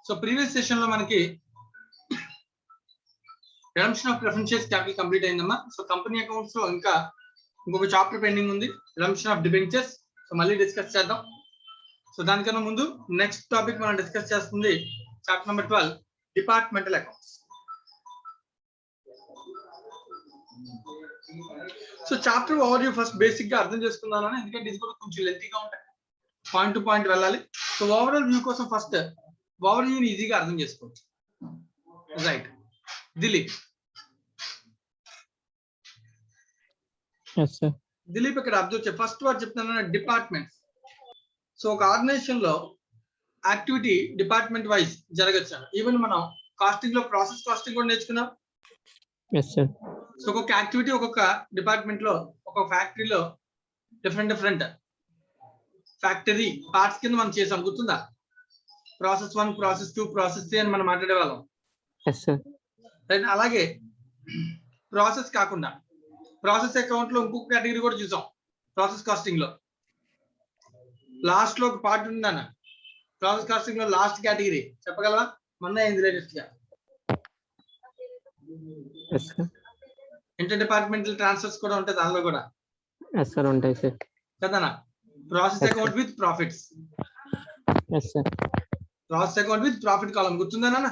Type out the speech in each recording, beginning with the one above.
So previous session లో మనకి redemption of preference shares capital complete అయిందమ్మా. సో కంపెనీ అకౌంట్స్ లో ఇంకా ఇంకొక చాప్టర్ పెండింగ్ ఉంది, redemption of debentures. సో మళ్ళీ డిస్కస్ చేద్దాం. సో దానికన్నా ముందు నెక్స్ట్ టాపిక్ మనం డిస్కస్ చేస్తుంది chapter number 12 departmental accounts. So chapter overview first basic గా అర్థం చేసుకుందామని, ఎందుకంటే ఇది కూడా కొంచెం లెంతీగా ఉంటాయి, పాయింట్ టు పాయింట్ వెళ్ళాలి. సో ఓవరాల్ వ్యూ కోసం ఫస్ట్ ఓవర్వ్యూని ఈజీగా అర్థం చేసుకోవచ్చు. రైట్ దిలీప్. దిలీప్ ఇక్కడ అబ్జర్వ్ చేయ ఫస్ట్ వర్డ్ చెప్తున్నాను, డిపార్ట్మెంట్స్. సో ఒక ఆర్గనైజేషన్ లో యాక్టివిటీ డిపార్ట్మెంట్ వైజ్ జరగచ్చు. ఈవెన్ మనం కాస్టింగ్ లో ప్రాసెస్ కాస్టింగ్ కూడా నేర్చుకున్నాం. సో ఒక్కొక్క యాక్టివిటీ ఒక్కొక్క డిపార్ట్మెంట్ లో, ఒక్కొక్క ఫ్యాక్టరీలో డిఫరెంట్ ఫ్యాక్టరీ పార్ట్స్ కింద మనం చేసాం, గుర్తుందా? ప్రాసెస్ 1, ప్రాసెస్ 2, ప్రాసెస్ 3 అని మనం మాట్లాడే వాళ్ళం. అలాగే ప్రాసెస్ కాకుండా ప్రాసెస్ అకౌంట్ లో ఇంకొక కేటగిరీ కూడా చూసాం, ప్రాసెస్ కాస్టింగ్ లో లాస్ట్ లో ఒక పార్ట్ ఉందన్న. ప్రాసెస్ కాస్టింగ్ లో లాస్ట్ కేటగిరీ చెప్పగలవా? మొన్న అయింది లేటెస్ట్ గా. ఇంటర్ డిపార్ట్మెంటల్ ట్రాన్స్ఫర్స్ కూడా ఉంటాయి దానిలో కూడా ఉంటాయి సార్ కదనా. Process account with profits, process account with profit కాలం గుర్తుందా?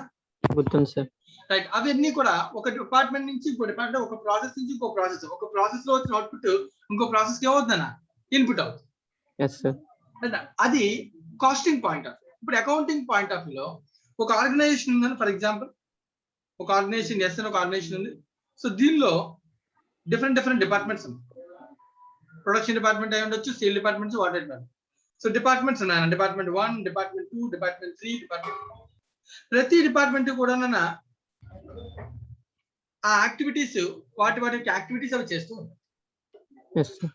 గుర్తుంది సార్. రైట్, అవన్నీ కూడా ఒక డిపార్ట్మెంట్ నుంచి ఇంకో డిపార్ట్మెంట్, ఒక ప్రాసెస్ నుంచి ఇంకో ప్రాసెస్, ఒక ప్రాసెస్ లో వచ్చిన అవుట్పుట్ ఇంకో ప్రాసెస్ కి ఏమవుతుందన్న ఇన్పుట్ అవుతుంది. అది కాస్టింగ్ పాయింట్ ఆఫ్. ఇప్పుడు అకౌంటింగ్ పాయింట్ ఆఫ్ లో ఒక ఆర్గనైజేషన్ ఉందని, ఫర్ ఎగ్జాంపుల్ ఒక ఆర్గనైజేషన్ ఎస్ అని ఒక ఆర్గనైజేషన్ ఉంది. సో దీనిలో డిఫరెంట్ డిపార్ట్మెంట్స్ ఉన్నాయి. ప్రొడక్షన్ డిపార్ట్మెంట్ అయి ఉండొచ్చు, sale departments, water department. So departments ఉన్నాయి, డిపార్ట్మెంట్ 1, డిపార్ట్మెంట్ 2, డిపార్ట్మెంట్ 3, డిపార్ట్మెంట్. ప్రతి డిపార్ట్మెంట్ కూడా ఆ యాక్టివిటీస్ వాటి యాక్టివిటీస్ అవి చేస్తూ ఉంటాయి.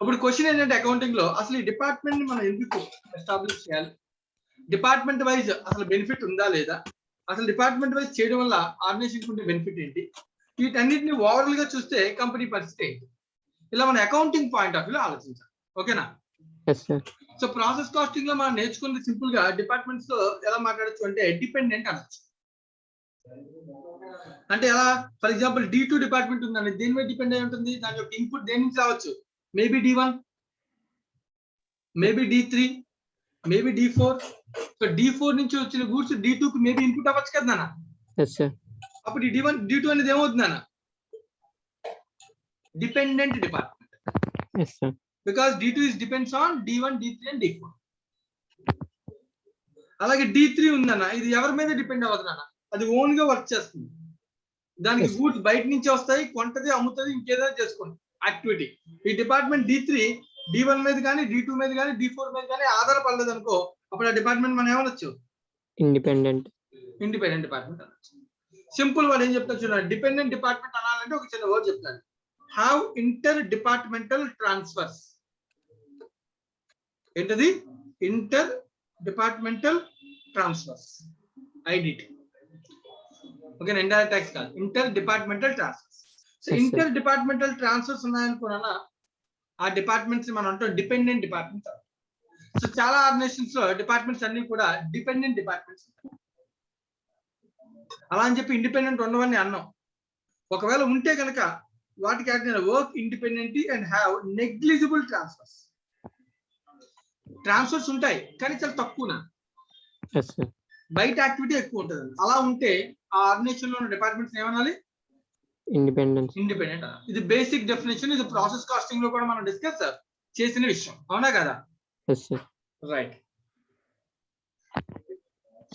ఇప్పుడు క్వశ్చన్ ఏంటంటే అకౌంటింగ్ లో అసలు ఈ డిపార్ట్మెంట్ ని మనం ఎందుకు ఎస్టాబ్లిష్ చేయాలి, డిపార్ట్మెంట్ వైజ్ అసలు బెనిఫిట్ ఉందా లేదా, అసలు డిపార్ట్మెంట్ వైజ్ చేయడం వల్ల ఆర్గనైజేషన్ ఉండే బెనిఫిట్ ఏంటి, వీటన్నిటిని ఓవరాల్ గా చూస్తే కంపెనీ పరిస్థితి ఏంటి, ఇలా మన అకౌంటింగ్ పాయింట్ ఆఫ్ వ్యూ ఆలోచించాలి. ఓకేనా? సో ప్రాసెస్ కాస్టింగ్ లో మనం నేర్చుకున్నది సింపుల్ గా డిపార్ట్మెంట్స్ లో ఎలా మాట్లాడచ్చు అంటే డిపెండెంట్ అనొచ్చు. అంటే ఎలా? ఫర్ ఎగ్జాంపుల్ D2 డిపార్ట్మెంట్ ఉందండి, దేని మీద డిపెండ్ అయి ఉంటుంది? దాని యొక్క ఇన్పుట్ దేని నుంచి రావచ్చు? Maybe D1, maybe D3, maybe D4. So D4 నుంచి వచ్చిన గూడ్స్ D2 కి మేబీ ఇన్పుట్ అవ్వచ్చు కదా నాన్న. అప్పుడు ఈ D1 D2 అనేది ఏమవుతుంది నాన్న? Dependent department. Because D2 is depends on D1, D3 and D4. అలాగే D3 ఉందన్న, ఇది ఎవరి మీద డిపెండ్ అవ్వదు నాన్న, అది ఓన్ గా వర్క్ చేస్తుంది. దానికి గూడ్స్ బయట నుంచి వస్తాయి, కొంటది, అమ్ముతుంది, ఇంకేదైనా చేసుకోండి యాక్టివిటీ. ఈ డిపార్ట్మెంట్ D3 D1 మీద కానీ, D2 మీద కానీ, D4 మీద కానీ ఆధారపడలేదు అనుకో, అప్పుడు ఆ డిపార్ట్మెంట్ మనం ఏమనొచ్చు? ఇండిపెండెంట్ డిపార్ట్మెంట్ అనొచ్చు. సింపుల్ వాడు ఏం చెప్తాను చూడండి, డిపెండెంట్ డిపార్ట్మెంట్ అనాలంటే ఒక చిన్న వర్డ్ చెప్తాను, హ్యావ్ ఇంటర్ డిపార్ట్మెంటల్ ట్రాన్స్ఫర్స్. ఏంటది? Inter departmental transfers, IDT. Okay, indirect tax కాదు, inter departmental transfers. So inter departmental transfers ఉన్నాయనుకున్నా ఆ డిపార్ట్మెంట్స్ మనం అంటాం డిపెండెంట్ డిపార్ట్మెంట్స్. సో చాలా ఆర్గనైజేషన్స్ లో డిపార్ట్మెంట్స్ అన్ని కూడా డిపెండెంట్ డిపార్ట్మెంట్స్. అలా అని చెప్పి ఇండిపెండెంట్ ఉండవని అన్నాం. ఒకవేళ ఉంటే కనుక వాటికి work independently and have negligible transfers. Transfers ఉంటాయి కానీ చాలా తక్కువ, బయట యాక్టివిటీ ఎక్కువ ఉంటుంది. అలా ఉంటే ఆ ఆర్గనైజేషన్ లో ఉన్న డిపార్ట్మెంట్స్ ఏమనాలి? ఇండిపెండెంట్. ఇది బేసిక్ డెఫినేషన్. ఇది ప్రాసెస్ కాస్టింగ్ లో కూడా మనం డిస్కస్ చేసిన విషయం, అవునా కదా? రైట్.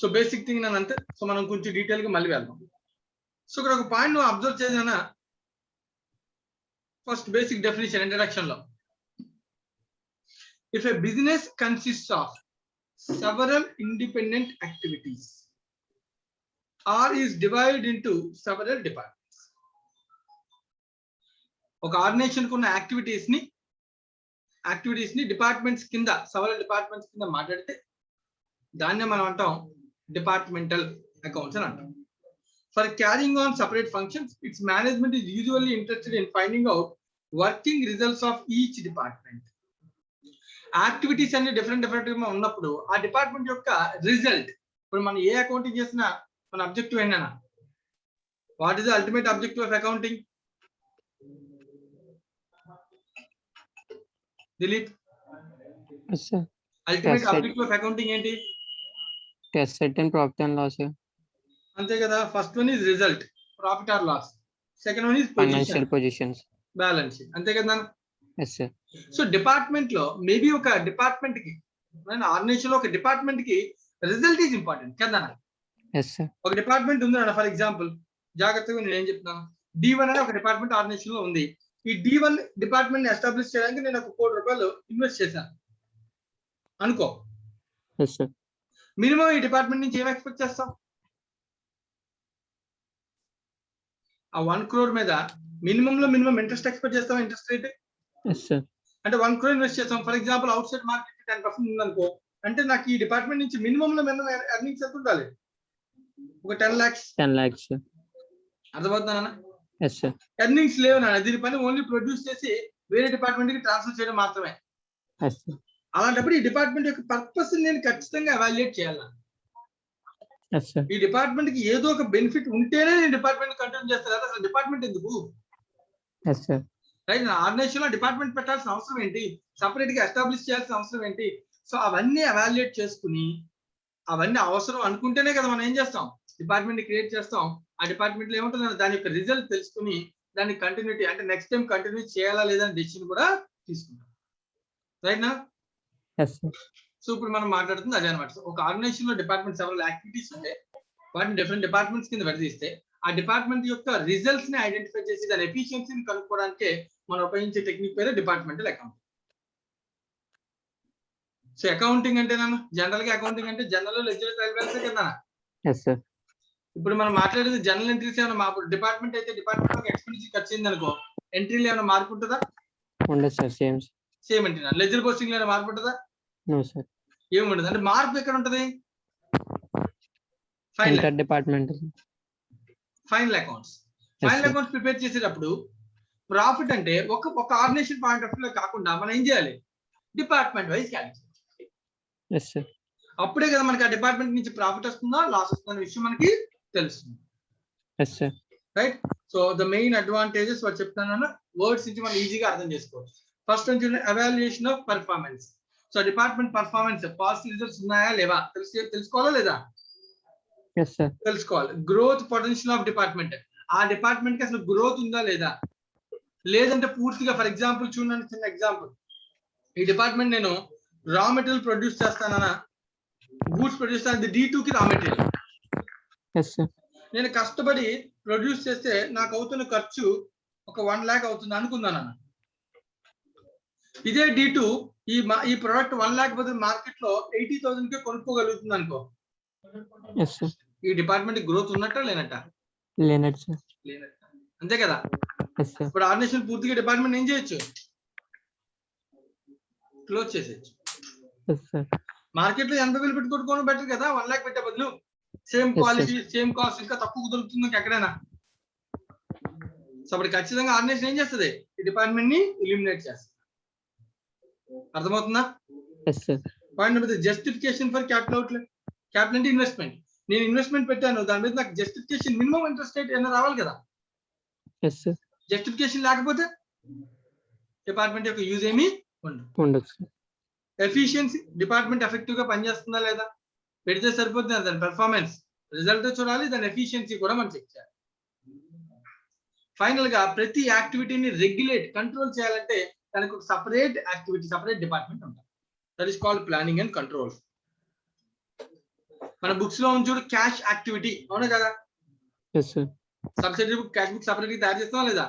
సో బేసిక్ థింగ్ నేను అంతే. సో మనం కొంచెం డీటెయిల్ గా మళ్ళీ వెళ్దాం. సో ఇక్కడ ఒక పాయింట్ నువ్వు అబ్జర్వ్ చేసినా, ఫస్ట్ బేసిక్ డెఫినేషన్ ఇంట్రడక్షన్ లో, if a business consists of several independent activities or is divided into several departments. ఒక ఆర్గనైజేషన్ కున్న యాక్టివిటీస్ ని డిపార్ట్మెంట్స్ కింద, సెవరల్ డిపార్ట్మెంట్స్ కింద మాట్లాడితే దాన్నే మనం అంటాం డిపార్ట్మెంటల్ అకౌంట్స్ అని అంటాం. For carrying on separate functions, it's management is usually interested in finding out working results of each department. Activities అన్ని డిఫరెంట్ ఉన్నప్పుడు ఆ డిపార్ట్మెంట్ యొక్క రిజల్ట్ ఇప్పుడు మనం ఏ అకౌంటింగ్ చేసినా మన అబ్జెక్టివ్ ఏంటన్నా? What is the ultimate objective of accounting? Dilip, ultimate objective of accounting ఏంటి? asset and profit and loss. అంతే కదా. First one is result, profit or loss. Second one is Financial positions. Balance sheet. అంతే కదా. Yes, sir. So department లో maybe ఒక department కి, organisation లో ఒక డిపార్ట్మెంట్ కి రిజల్ట్ ఈజ్ ఇంపార్టెంట్ కదా. Yes, sir. ఒక డిపార్ట్మెంట్ ఉంది అన్న, ఫర్ ఎగ్జాంపుల్ జాగ్రత్తగా నేను ఏం చెప్తున్నాను, D1 అనే ఒక డిపార్ట్మెంట్ ఆర్గనైజేషన్ లో ఉంది. ఈ D1 డిపార్ట్మెంట్ ఎస్టాబ్లిష్ చేయడానికి నేను ఒక ₹1 కోటి ఇన్వెస్ట్ చేశాను అనుకో. Yes, sir. మినిమం ఈ డిపార్ట్మెంట్ నుంచి ఏం ఎక్స్పెక్ట్ చేస్తాం? ఆ 1 crore మీద మినిమం ఇంట్రెస్ట్ ఎక్స్పెక్ట్ చేస్తాం. Interest rate Yes, sir. అంటే 1 crore ఇన్వెస్ట్ చేస్తాం. For example out side market 10% ఉందనుకో, అంటే నాకు ఈ డిపార్ట్మెంట్ నుంచి మినిమం ఎర్నింగ్స్ ఎంత ఉండాలి? ఒక 10 lakhs. 10 lakhs. అర్థమవుతుందా? Yes, sir. ఎర్నింగ్స్ లేవు నాన్న, దీని పని ఓన్లీ ప్రొడ్యూస్ చేసి వేరే డిపార్ట్మెంట్ కి ట్రాన్స్ఫర్ చేయడం మాత్రమే. Yes, sir. అలాంటప్పుడు ఈ డిపార్ట్మెంట్ యొక్క పర్పస్ నేను ఖచ్చితంగా ఎవాల్యుయేట్ చేయాలి. Yes, sir. ఈ డిపార్ట్మెంట్ కి ఏదో ఒక బెనిఫిట్ ఉంటేనే నేను డిపార్ట్మెంట్ కంటిన్యూ చేస్తాను. అసలు డిపార్ట్మెంట్ ఎందుకు? Yes, sir. రైట్. ఆర్గనైజేషన్ లో డిపార్ట్మెంట్ పెట్టాల్సిన అవసరం ఏంటి? సపరేట్ గా ఎస్టాబ్లిష్ చేయాల్సిన అవసరం ఏంటి? సో అవన్నీ ఎవాల్యుయేట్ చేసుకుని, అవన్నీ అవసరం అనుకుంటేనే కదా మనం ఏం చేస్తాం, డిపార్ట్మెంట్ ని క్రియేట్ చేస్తాం. ఆ డిపార్ట్మెంట్ లో ఏముంటుంది, దాని యొక్క రిజల్ట్ తెలుసుకుని దాన్ని కంటిన్యూటీ, అంటే నెక్స్ట్ టైం కంటిన్యూ చేయాలా లేదా అని డెసిషన్ కూడా తీసుకుంటాం. రైట్ నా? Yes, sir. సో ఇప్పుడు మనం మాట్లాడుతుంది అదే అనమాట. ఒక ఆర్గనైజేషన్ లో డిపార్ట్మెంట్ సెవెరల్ యాక్టివిటీస్ ఉంటాయి. వాటిని డిఫరెంట్ డిపార్ట్మెంట్స్ కింద విడదీస్తే ఆ డిపార్ట్మెంట్ యొక్క రిజల్ట్స్ ని ఐడెంటిఫై చేసి దాని ఎఫిషియన్సీని కనుక్కోవడానికి మనం ఉపయోగించే టెక్నిక్ పేరు డిపార్ట్మెంటల్ అకౌంటింగ్. సో అకౌంటింగ్ అంటే జనరల్ గా అకౌంటింగ్ అంటే జనరల్ లెడ్జర్ ట్రయల్ బ్యాలెన్స్ కదా. Yes, sir. ఇప్పుడు మనం మాట్లాడేది జనరల్ ఎంట్రీస్ ఏమైనా మా డిపార్ట్మెంట్ అయితే డిపార్ట్మెంట్ లో ఎక్స్పెండిచర్ ఖర్చు అయింది అనుకో, ఎంట్రీలో ఏమైనా మార్పు ఉంటుందా? ఉండదు sir, same entry. Ledger posting లో ఏమైనా మార్పు ఉంటుందా? No sir. ఏముండదు. అంటే మార్పు ఎక్కడ ఉంటది? Inter departmental final accounts. Final accounts prepare చేసేటప్పుడు ప్రాఫిట్ అంటే ఒక ఆర్గనైజేషన్ పాయింట్ ఆఫ్ వ్యూ లో కాకుండా మనం ఏం చేయాలి, department wise calculate. yes sir. అప్పుడే కదా మనకి ఆ డిపార్ట్మెంట్ నుంచి ప్రాఫిట్ వస్తుందా లాస్ వస్తుందా అనే విషయం మనకి తెలుస్తుంది. yes sir. Right. So the main advantages వాడు చెప్తానన్న వర్డ్స్ నుంచి మనం ఈజీగా అర్థం చేసుకోవచ్చు. ఫస్ట్ నుంచి evaluation of performance. So department performance positive results ఉన్నాయా లేవా తెలుసుకోవాలా లేదా? yes sir. తెలుసుకోవాలి. గ్రోత్ పొటెన్షియల్ ఆఫ్ డిపార్ట్మెంట్, ఆ డిపార్ట్మెంట్ కి అసలు గ్రోత్ ఉందా లేదా, లేదంటే పూర్తిగా ఫర్ ఎగ్జాంపుల్ చూడండి, చిన్న ఎగ్జాంపుల్. ఈ డిపార్ట్మెంట్ నేను రా మెటీరియల్ ప్రొడ్యూస్ చేస్తానా, గూడ్స్ ప్రొడ్యూస్ చేస్తాను, D2 కి రా మెటీరియల్. yes sir. నేను కష్టపడి ప్రొడ్యూస్ చేస్తే నాకు అవుతున్న ఖర్చు ఒక 1 lakh అవుతుంది అనుకుందాను. ఇదే D2 ఈ ప్రొడక్ట్ 1 lakh బదులు మార్కెట్ లో 80,000 కే కొనుక్కోగలుగుతుంది అనుకో. yes sir. ఈ డిపార్ట్మెంట్ గ్రోత్ ఉన్నట్ట లేనట్ట? లేనట్టు సార్. లేనట్ట, అంతే కదా. yes sir. ఇప్పుడు ఆర్గనైజేషన్ పూర్తిగా డిపార్ట్మెంట్ ఏం చేయొచ్చు, క్లోజ్ చేసేయచ్చు. yes sir. మార్కెట్ లో 80,000 పెట్టుకోవడం బెటర్ కదా, 1 lakh పెట్టే బదులు. సేమ్ క్వాలిటీ సేమ్ కాస్ట్ ఇంకా తక్కువ దొరుకుతుంది ఎక్కడైనా. సో అప్పుడు ఖచ్చితంగా ఆర్గనైజేషన్ ఏం చేస్తుంది, ఈ డిపార్ట్మెంట్ ని ఎలిమినేట్ చేస్తుంది. అర్థమవుతుందా? yes sir. Point number 3, justification for capital అవుట్లే. Capital అంటే ఇన్వెస్ట్మెంట్. నేను ఇన్వెస్ట్మెంట్ పెట్టాను, దాని మీద నాకు జస్టిఫికేషన్, మినిమం ఇంట్రెస్ట్ రేట్ ఏమైనా రావాలి కదా. yes sir. జస్టిఫికేషన్ లేకపోతే డిపార్ట్మెంట్ యొక్క యూజ్ ఏమీ ఉండదు. ఎఫిషియన్సీ, డిపార్ట్మెంట్ ఎఫెక్టివ్ గా పనిచేస్తుందా లేదా పెడితే సరిపోతుంది. దాని పెర్ఫార్మెన్స్ రిజల్ట్ చూడాలి, దాని ఎఫిషియన్సీ కూడా మనం చెక్ చేయాలి. ఫైనల్ గా ప్రతి యాక్టివిటీని రెగ్యులేట్ కంట్రోల్ చేయాలంటే దానికి ఒక సపరేట్ యాక్టివిటీ, సపరేట్ డిపార్ట్మెంట్ ఉంటుంది. That is called planning and control. మన బుక్స్ లో చూడు క్యాష్ యాక్టివిటీ, అవునా కదా. yes sir. Subsidy book, cash book separate గా తయారు చేస్తామా లేదా?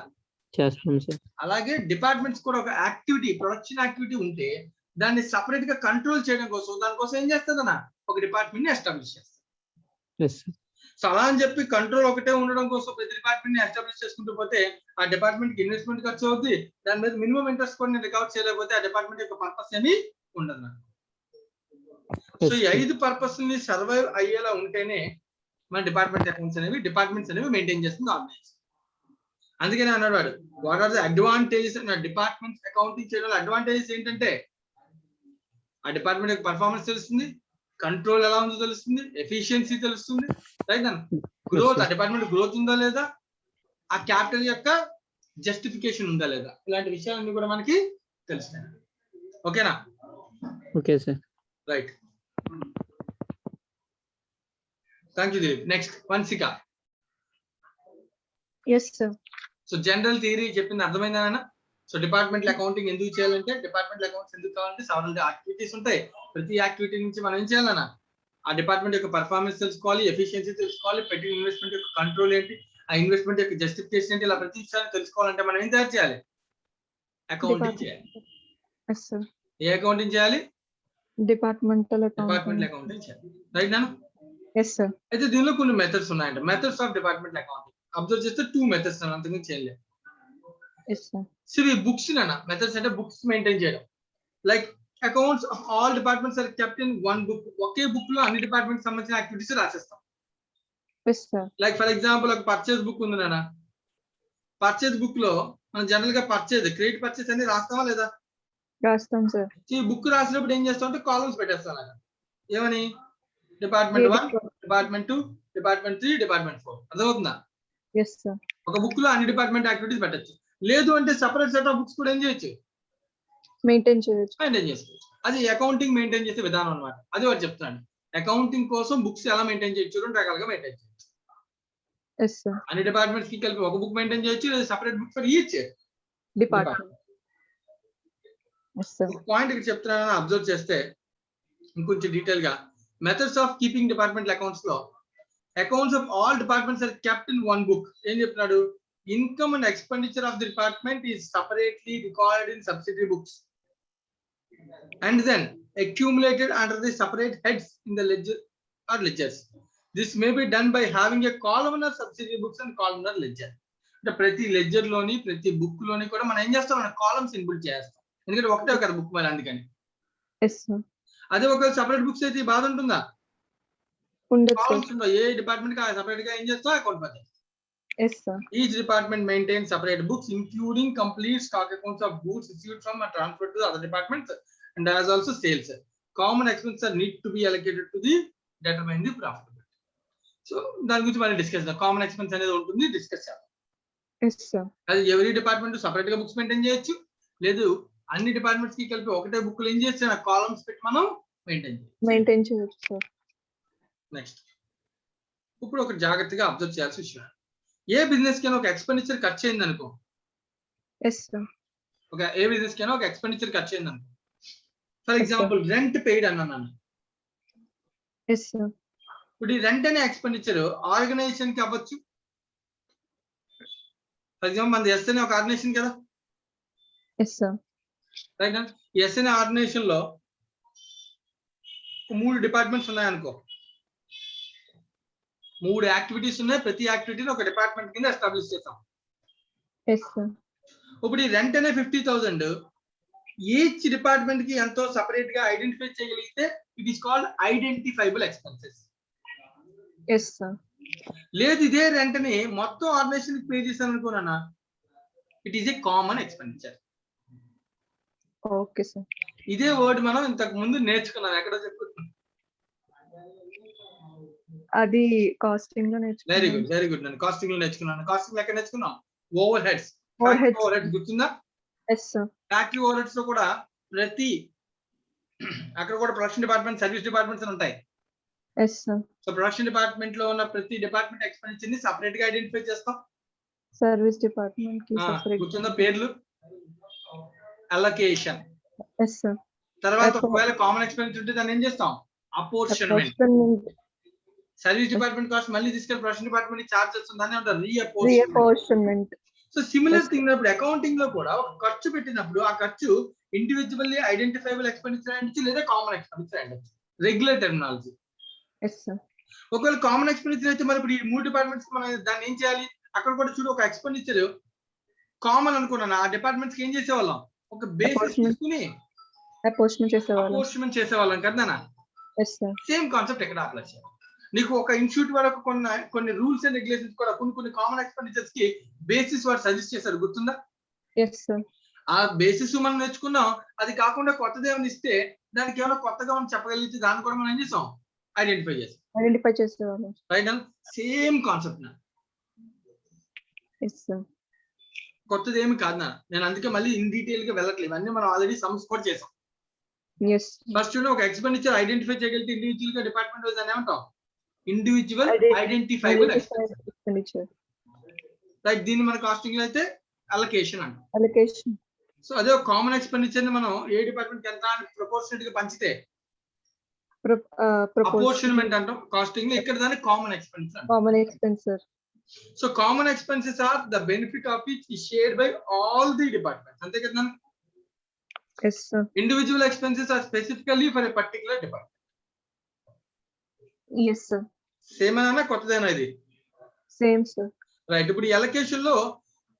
చేస్తాం సార్. అలాగే డిపార్ట్మెంట్స్ కూడా ఒక యాక్టివిటీ, ప్రొడక్షన్ యాక్టివిటీ ఉంటే దాన్ని సపరేట్ గా కంట్రోల్ చేయడం కోసం, దానికోసం ఏం చేస్తుందన్న ఒక డిపార్ట్మెంట్ ని ఎస్టాబ్లిష్ చేస్తారు. yes sir. సో అలా అని చెప్పి కంట్రోల్ ఒకటే ఉండడం కోసం ప్రతి డిపార్ట్మెంట్ ని ఎస్టాబ్లిష్ చేసుకుంటూ పోతే ఆ డిపార్ట్మెంట్ కి ఇన్వెస్ట్మెంట్ ఖర్చు అవుతుంది, దాని మీద మినిమం ఇంట్రెస్ట్ కూడా రికవర్ చేయలేకపోతే ఆ డిపార్ట్మెంట్ యొక్క పర్పస్ ఏమి ఉండదు. సో ఈ 5 పర్పస్ ని సర్వైవ్ అయ్యేలా ఉంటేనే మన డిపార్ట్మెంట్ అకౌంట్స్ అనేవి, డిపార్ట్మెంట్స్ అనేవి మెయింటైన్ చేస్తుంది ఆర్గనైజేషన్. అందుకనే అన్నాడు వాడు, what are the advantages departments accounting చేయడం. అడ్వాంటేజెస్ ఏంటంటే ఆ డిపార్ట్మెంట్ యొక్క పర్ఫార్మెన్స్ తెలుస్తుంది, కంట్రోల్ ఎలా ఉందో తెలుస్తుంది, ఎఫిషియన్సీ తెలుస్తుంది, రైట్ అన్న. గ్రోత్, ఆ డిపార్ట్మెంట్ గ్రోత్ ఉందా లేదా, ఆ క్యాపిటల్ యొక్క జస్టిఫికేషన్ ఉందా లేదా, ఇలాంటి విషయాలన్నీ కూడా మనకి తెలుస్తాయి. ఓకేనా? Okay sir. Right, thank you Dilip. Next Vamshika. Yes, sir. So general theory చెప్పింది అర్థమైందా? సో డిపార్ట్మెంట్ అకౌంటింగ్ ఎందుకు చేయాలంటే, డిపార్ట్మెంట్ అకౌంట్స్ ఎందుకు కావాలంటే సెవరల్ యాక్టివిటీస్ ఉంటాయి. ప్రతి యాక్టివిటీ నుంచి మనం ఏం చేయాలన్నా, ఆ డిపార్ట్మెంట్ యొక్క పర్ఫార్మెన్స్ తెలుసుకోవాలి, ఎఫిషియన్సీ తెలుసుకోవాలి, పెట్టిన ఇన్వెస్ట్మెంట్ యొక్క కంట్రోల్ ఏంటి, ఆ ఇన్వెస్ట్మెంట్ యొక్క జస్టిఫికేషన్ ఏంటి, ఇలా ప్రతి విషయాన్ని తెలుసుకోవాలంటే మనం ఏం తయారు చేయాలి? అకౌంటింగ్ చేయాలి. Yes, sir. ఏ అకౌంటింగ్ చేయాలి? Departmental department accounting. అకౌంటింగ్ చేయాలి. రైట్ నాన్న? Yes, sir. అయితే దీనిలో కొన్ని మెథడ్స్ ఉన్నాయంట. Methods of department accounting observe చేస్తే 2 మెథడ్స్ అంతకు చేయలేదు. Yes, sir. సో ఈ బుక్స్ మెథడ్స్ అంటే బుక్స్ మెయింటైన్ చేయడం. Like accounts of all departments are kept in one book. ఒకే బుక్ లో అన్ని డిపార్ట్మెంట్ సంబంధించిన యాక్టివిటీస్ రాసేస్తాం. Yes, sir. Like for example ఒక పర్చేజ్ బుక్ ఉంది నాన్న. పర్చేజ్ బుక్ లో మనం జనరల్ గా పర్చేజ్, క్రెడిట్ పర్చేజ్ అన్ని రాస్తామా లేదా? Rastam, sir. ఈ బుక్ రాసినప్పుడు ఏం చేస్తాం అంటే కాలమ్స్ పెట్టేస్తాం అలా. ఏమని? Department 1, department 2, department 3, department 4. అర్థమవుతుందా? Yes, sir. ఒక బుక్ లో అన్ని డిపార్ట్మెంట్ యాక్టివిటీస్ పెట్టచ్చు. లేదు అంటే సెపరేట్ సెట్ ఆఫ్ బుక్స్ కూడా ఏం చేయొచ్చు, Maintain చేయొచ్చు. మెయింటైన్ చేసుకోవచ్చు. అది అకౌంటింగ్ మెయింటైన్ చేసే విధానం అన్నమాట. అది వాడు చెప్తాను. అకౌంటింగ్ కోసం బుక్స్ ఎలా మెయింటైన్ చేయొచ్చు, 2 రకాలుగా మెయింటైన్ చేయొచ్చు. Yes, sir. అన్ని డిపార్ట్మెంట్స్ కి కలిపి ఒక బుక్ మెయింటైన్ చేయొచ్చు, లేదా separate book for each Department. Yes, sir. Point ఇక్కడ చెప్తున్నానని అబ్జర్వ్ చేస్తే ఇంకొంచెం డీటెయిల్ గా, methods of keeping department accounts లో accounts of all departments are kept in one book. ఏం చెప్తున్నాడు? Income and expenditure of the department is separately recorded in subsidiary books and then accumulated under the separate heads in the ledger or ledgers. This may be done by having a columnar subsidiary books and columnar ledger. అంటే ప్రతి ledger లోని ప్రతి book లోని కూడా మనం ఏం చేస్తాం, మన కాలమ్స్ ఇన్పుట్ చేస్తాం. ఎందుకంటే ఒకటే కదా బుక్ మరి, అందుకని. Yes, sir. అదే ఒక సెపరేట్ బుక్స్ అయితే బాధ ఉంటుందా? ఉండదు, sir. కాలమ్స్ ఉండవు. ఏ డిపార్ట్మెంట్ కి సెపరేట్ గా ఏం చేస్తాం, అకౌంట్ పద్ధతి. Yes, sir. Each department maintains separate books, including complete stock accounts of goods received from and transferred to the other departments, and as also sales. Common expenses need to be allocated to the determine the profitability. So దాని గురించి మనం discuss చేద్దాం. Common expense అనేది ఉంటుంది, discuss చేద్దాం. Yes, sir. అది every department separate గా books maintain చేయొచ్చు, లేదు అన్ని డిపార్ట్మెంట్స్ కి కలిపి ఒకటే బుక్ లో ఏం చేయొచ్చు, కాలమ్స్ పెట్టి మనం మెయింటైన్ చేయొచ్చు. Maintain చేయొచ్చు, sir. నెక్స్ట్, ఇప్పుడు ఒక జాగ్రత్తగా అబ్జర్వ్ చేయాల్సిన విషయం. ఏ బిజినెస్ కైనా ఒక ఎక్స్పెండిచర్ ఖర్చు అయింది అనుకో, Yes, sir. ఏ బిజినెస్ కైనా ఒక ఎక్స్పెండిచర్ ఖర్చు అయింది అనుకో. ఫర్ ఎగ్జాంపుల్ రెంట్ పెయిడ్ అన్నాను. Yes, sir. ఇప్పుడు ఈ రెంట్ అనే ఎక్స్పెండిచర్ ఆర్గనైజేషన్ కి అవ్వచ్చు. ఫర్ ఎగ్జాంపుల్ మన ఎస్ అనే ఒక ఆర్గనైజేషన్ కదా, Yes, sir. రైట్. ఎస్ అనే ఆర్గనైజేషన్ లో 3 డిపార్ట్మెంట్స్ ఉన్నాయనుకో, 3 యాక్టివిటీస్ ఉన్నాయి. ప్రతి యాక్టివిటీని ఒక డిపార్ట్మెంట్ కింద ఎస్టాబ్లిష్ చేస్తాం. Yes, sir. ఇప్పుడు ఈ రెంట్ అనే 50,000 ఈచ్ డిపార్ట్మెంట్ కి ఎంతో సెపరేట్ గా ఐడెంటిఫై చేయగలిగితే it is called identifiable expenses. Yes, sir. లేదు ఇదే రెంట్ ని మొత్తం ఆర్గనైజేషన్ కి పే చేశాను అనుకోనా, it is a common expenditure. Okay, sir. ఇదే వర్డ్ మనం ఇంతకు ముందు నేర్చుకున్నాం. ఎక్కడ చెప్పుకున్నాం? అది కాస్టింగ్ లో నేర్చుకున్నాను. Very good, very good. నేను కాస్టింగ్ లో నేర్చుకున్నాను. కాస్టింగ్ ఎక్కడ నేర్చుకున్నాం? Over heads. Overheads. Over heads గుర్తుందా? Yes, sir. Factory over heads లో కూడా ప్రతి అక్కడ కూడా ప్రొడక్షన్ డిపార్ట్మెంట్, సర్వీస్ డిపార్ట్మెంట్స్ ఉంటాయి. Yes, sir. So production department లో ఉన్న ప్రతి డిపార్ట్మెంట్ ఎక్స్పెండిచర్ ని సెపరేట్ గా ఐడెంటిఫై చేస్తాం. Service department కి separate. గుర్తుందా పేర్లు? అలొకేషన్. Yes, sir. తర్వాత ఒకవేళ కామన్ ఎక్స్పెండిచర్ ఉంటే దాన్ని ఏం చేస్తాం? అపోర్షన్మెంట్. Apportionment. సర్వీస్ డిపార్ట్మెంట్ కాస్ట్ మళ్ళీ తీసుకెళ్ళి ప్రొడక్షన్ డిపార్ట్మెంట్ కి చార్జ్ చేస్తుంది, దాన్ని ఏమంటారు? రీఅపోర్షన్మెంట్. Reapportionment. సో సిమిలర్ థింగ్ అప్పుడు అకౌంటింగ్ లో కూడా ఒక ఖర్చు పెట్టినప్పుడు ఆ ఖర్చు ఇండివిజువల్లీ ఐడెంటిఫైబుల్ ఎక్స్పెండిచర్ అయ్యొచ్చు, లేదా కామన్ ఎక్స్పెండిచర్ అయ్యొచ్చు. Regular terminology. Yes, sir. ఒకవేళ కామన్ ఎక్స్పెండిచర్ అయితే మరి ఇప్పుడు ఈ 3 డిపార్ట్మెంట్స్ మనం దాన్ని ఏం చేయాలి? అక్కడ కూడా చూడు, ఒక ఎక్స్పెండిచర్ కామన్ అనుకున్నాను, ఆ డిపార్ట్మెంట్స్ కి ఏం చేసేవాళ్ళం? ఒక బేసిస్ తీసుకుని Apportionment చేసేవాళ్ళం. అపోర్షన్మెంట్ చేసేవాళ్ళం కదా. Yes, sir. సేమ్ కాన్సెప్ట్ ఎక్కడ అప్లై చేయాలి? నీకు ఒక ఇన్స్టిట్యూట్ వరకు కొన్ని రూల్స్ అండ్ రెగ్యులేషన్స్ కూడా కొన్ని కామన్ ఎక్స్పెండిచర్స్ కి బేసిస్ వాడు సజెస్ట్ చేశారు, గుర్తుందా? Yes, sir. ఆ బేసిస్ మనం నేర్చుకున్నాం. అది కాకుండా కొత్తది ఏమైనా ఇస్తే దానికి ఏమైనా కొత్తగా మనం చెప్పగలిగితే దాన్ని కూడా మనం ఏం చేసాం, ఐడెంటిఫై చేసాం. ఐడెంటిఫై చేసేవాళ్ళం. రైట్ అన్న, సేమ్ కాన్సెప్ట్ నా, ఎస్ సార్. కొత్తది ఏమి కాదు నా. నేను అందుకే మళ్ళీ ఇన్ డీటెయిల్ గా వెళ్ళట్లేదు, అన్ని మనం ఆల్రెడీ సమ్స్ కూడా చేసాం. ఎస్. ఫస్ట్ ఒక ఎక్స్పెండిచర్ ఐడెంటిఫై చేయగలిగితే ఇండివిజువల్ గా డిపార్ట్మెంట్ వైజ్ అని ఏమంటాం, ఇండివిజువల్ ఐడెంటిఫైబుల్ ఎక్స్పెండిచర్. రైట్, దీన్ని మన కాస్టింగ్ లో అయితే అలొకేషన్ అంటాం. అలొకేషన్. సో అదే ఒక కామన్ ఎక్స్పెండిచర్ ని మనం ఏ డిపార్ట్మెంట్ ఎంత ప్రపోర్షనల్ గా పంచితే అపోర్షన్మెంట్ అంటాం కాస్టింగ్ లో. ఇక్కడ దాన్ని common expenditure. Common expenses. So common expenses are the benefit of which is shared by all the departments. అంతే కదా. Yes sir. Individual expenses are specifically for a particular department. Yes sir. Same అన్నా కొత్తదేనా ఇది? Same sir. Right, ఇప్పుడు ఈ allocation లో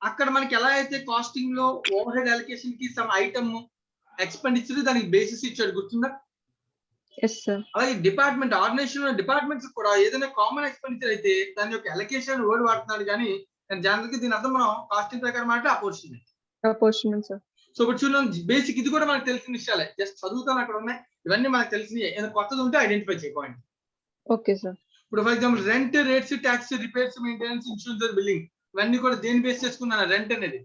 అక్కడ మనకి ఎలా అయితే కాస్టింగ్ లో ఓవర్ హెడ్ అలొకేషన్ కి సమ్ ఐటమ్ ఎక్స్పెండిచర్ దానికి బేసిస్ ఇచ్చాడు, గుర్తుందా? Yes sir. అలాగే డిపార్ట్మెంట్ ఆర్గనైజేషన్ డిపార్ట్మెంట్స్ కూడా ఏదైనా కామన్ ఎక్స్పెండిచర్ అయితే దాని యొక్క అలొకేషన్ వర్డ్ వాడుతున్నాడు, కానీ జనరల్ గా దీని అర్థం మనం కాస్టింగ్ ప్రకారం అంటే అపోర్షన్మెంట్. అపోర్షన్మెంట్ సార్. సో ఇప్పుడు చూడండి, బేసిక్ ఇది కూడా మనకు తెలిసిన విషయాలే, జస్ట్ చదువుతాను అక్కడ ఉన్నాయి ఇవన్నీ మనకు తెలిసినవి. ఏదైనా కొత్తది ఉంటే ఐడెంటిఫై చేయ పాయింట్. Okay sir. ఇప్పుడు for example rent, rates, tax, repairs, maintenance, insurance, billing ఇవన్నీ కూడా దేని బేస్ చేసుకున్నాను? రెంట్ అనేది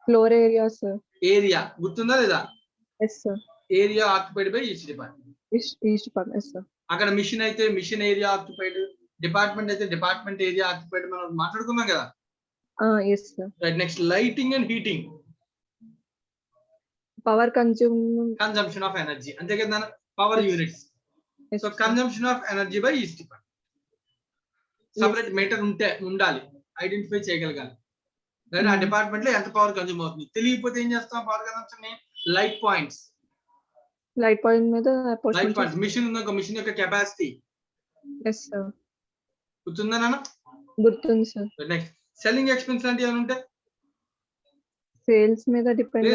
ఫ్లోర్ ఏరియా సార్. ఏరియా, గుర్తుందా లేదా? Yes sir. Area occupied by each department. Each department. Yes sir. అక్కడ మిషన్ అయితే మిషన్ ఏరియా ఆక్యుపైడ్, డిపార్ట్మెంట్ అయితే డిపార్ట్మెంట్ ఏరియా ఆక్యుపైడ్, మనం మాట్లాడుకున్నాం కదా. Yes sir. Right, next lighting and heating, power consumption of energy. అంతే కదా, power units. So consumption of energy by each department. Separate meter ఉండాలి, identify చేయగలగాలి. Right, ఆ department లో ఎంత పవర్ కన్జ్యూమ్ అవుతుంది. తెలియకపోతే ఏం చేస్తాం, పవర్ కన్జంప్షన్ ని లైట్ పాయింట్స్. లైట్ పాయింట్ మీద లైట్ పాయింట్స్, మిషన్ ఉందా, మిషన్ యొక్క కెపాసిటీ. Yes sir. గుర్తుందా నాన్న? గుర్తుంది సార్. నెక్స్ట్ సెల్లింగ్ ఎక్స్పెన్స్ అంటే ఏమైనా ఉంటే సేల్స్ మీద depend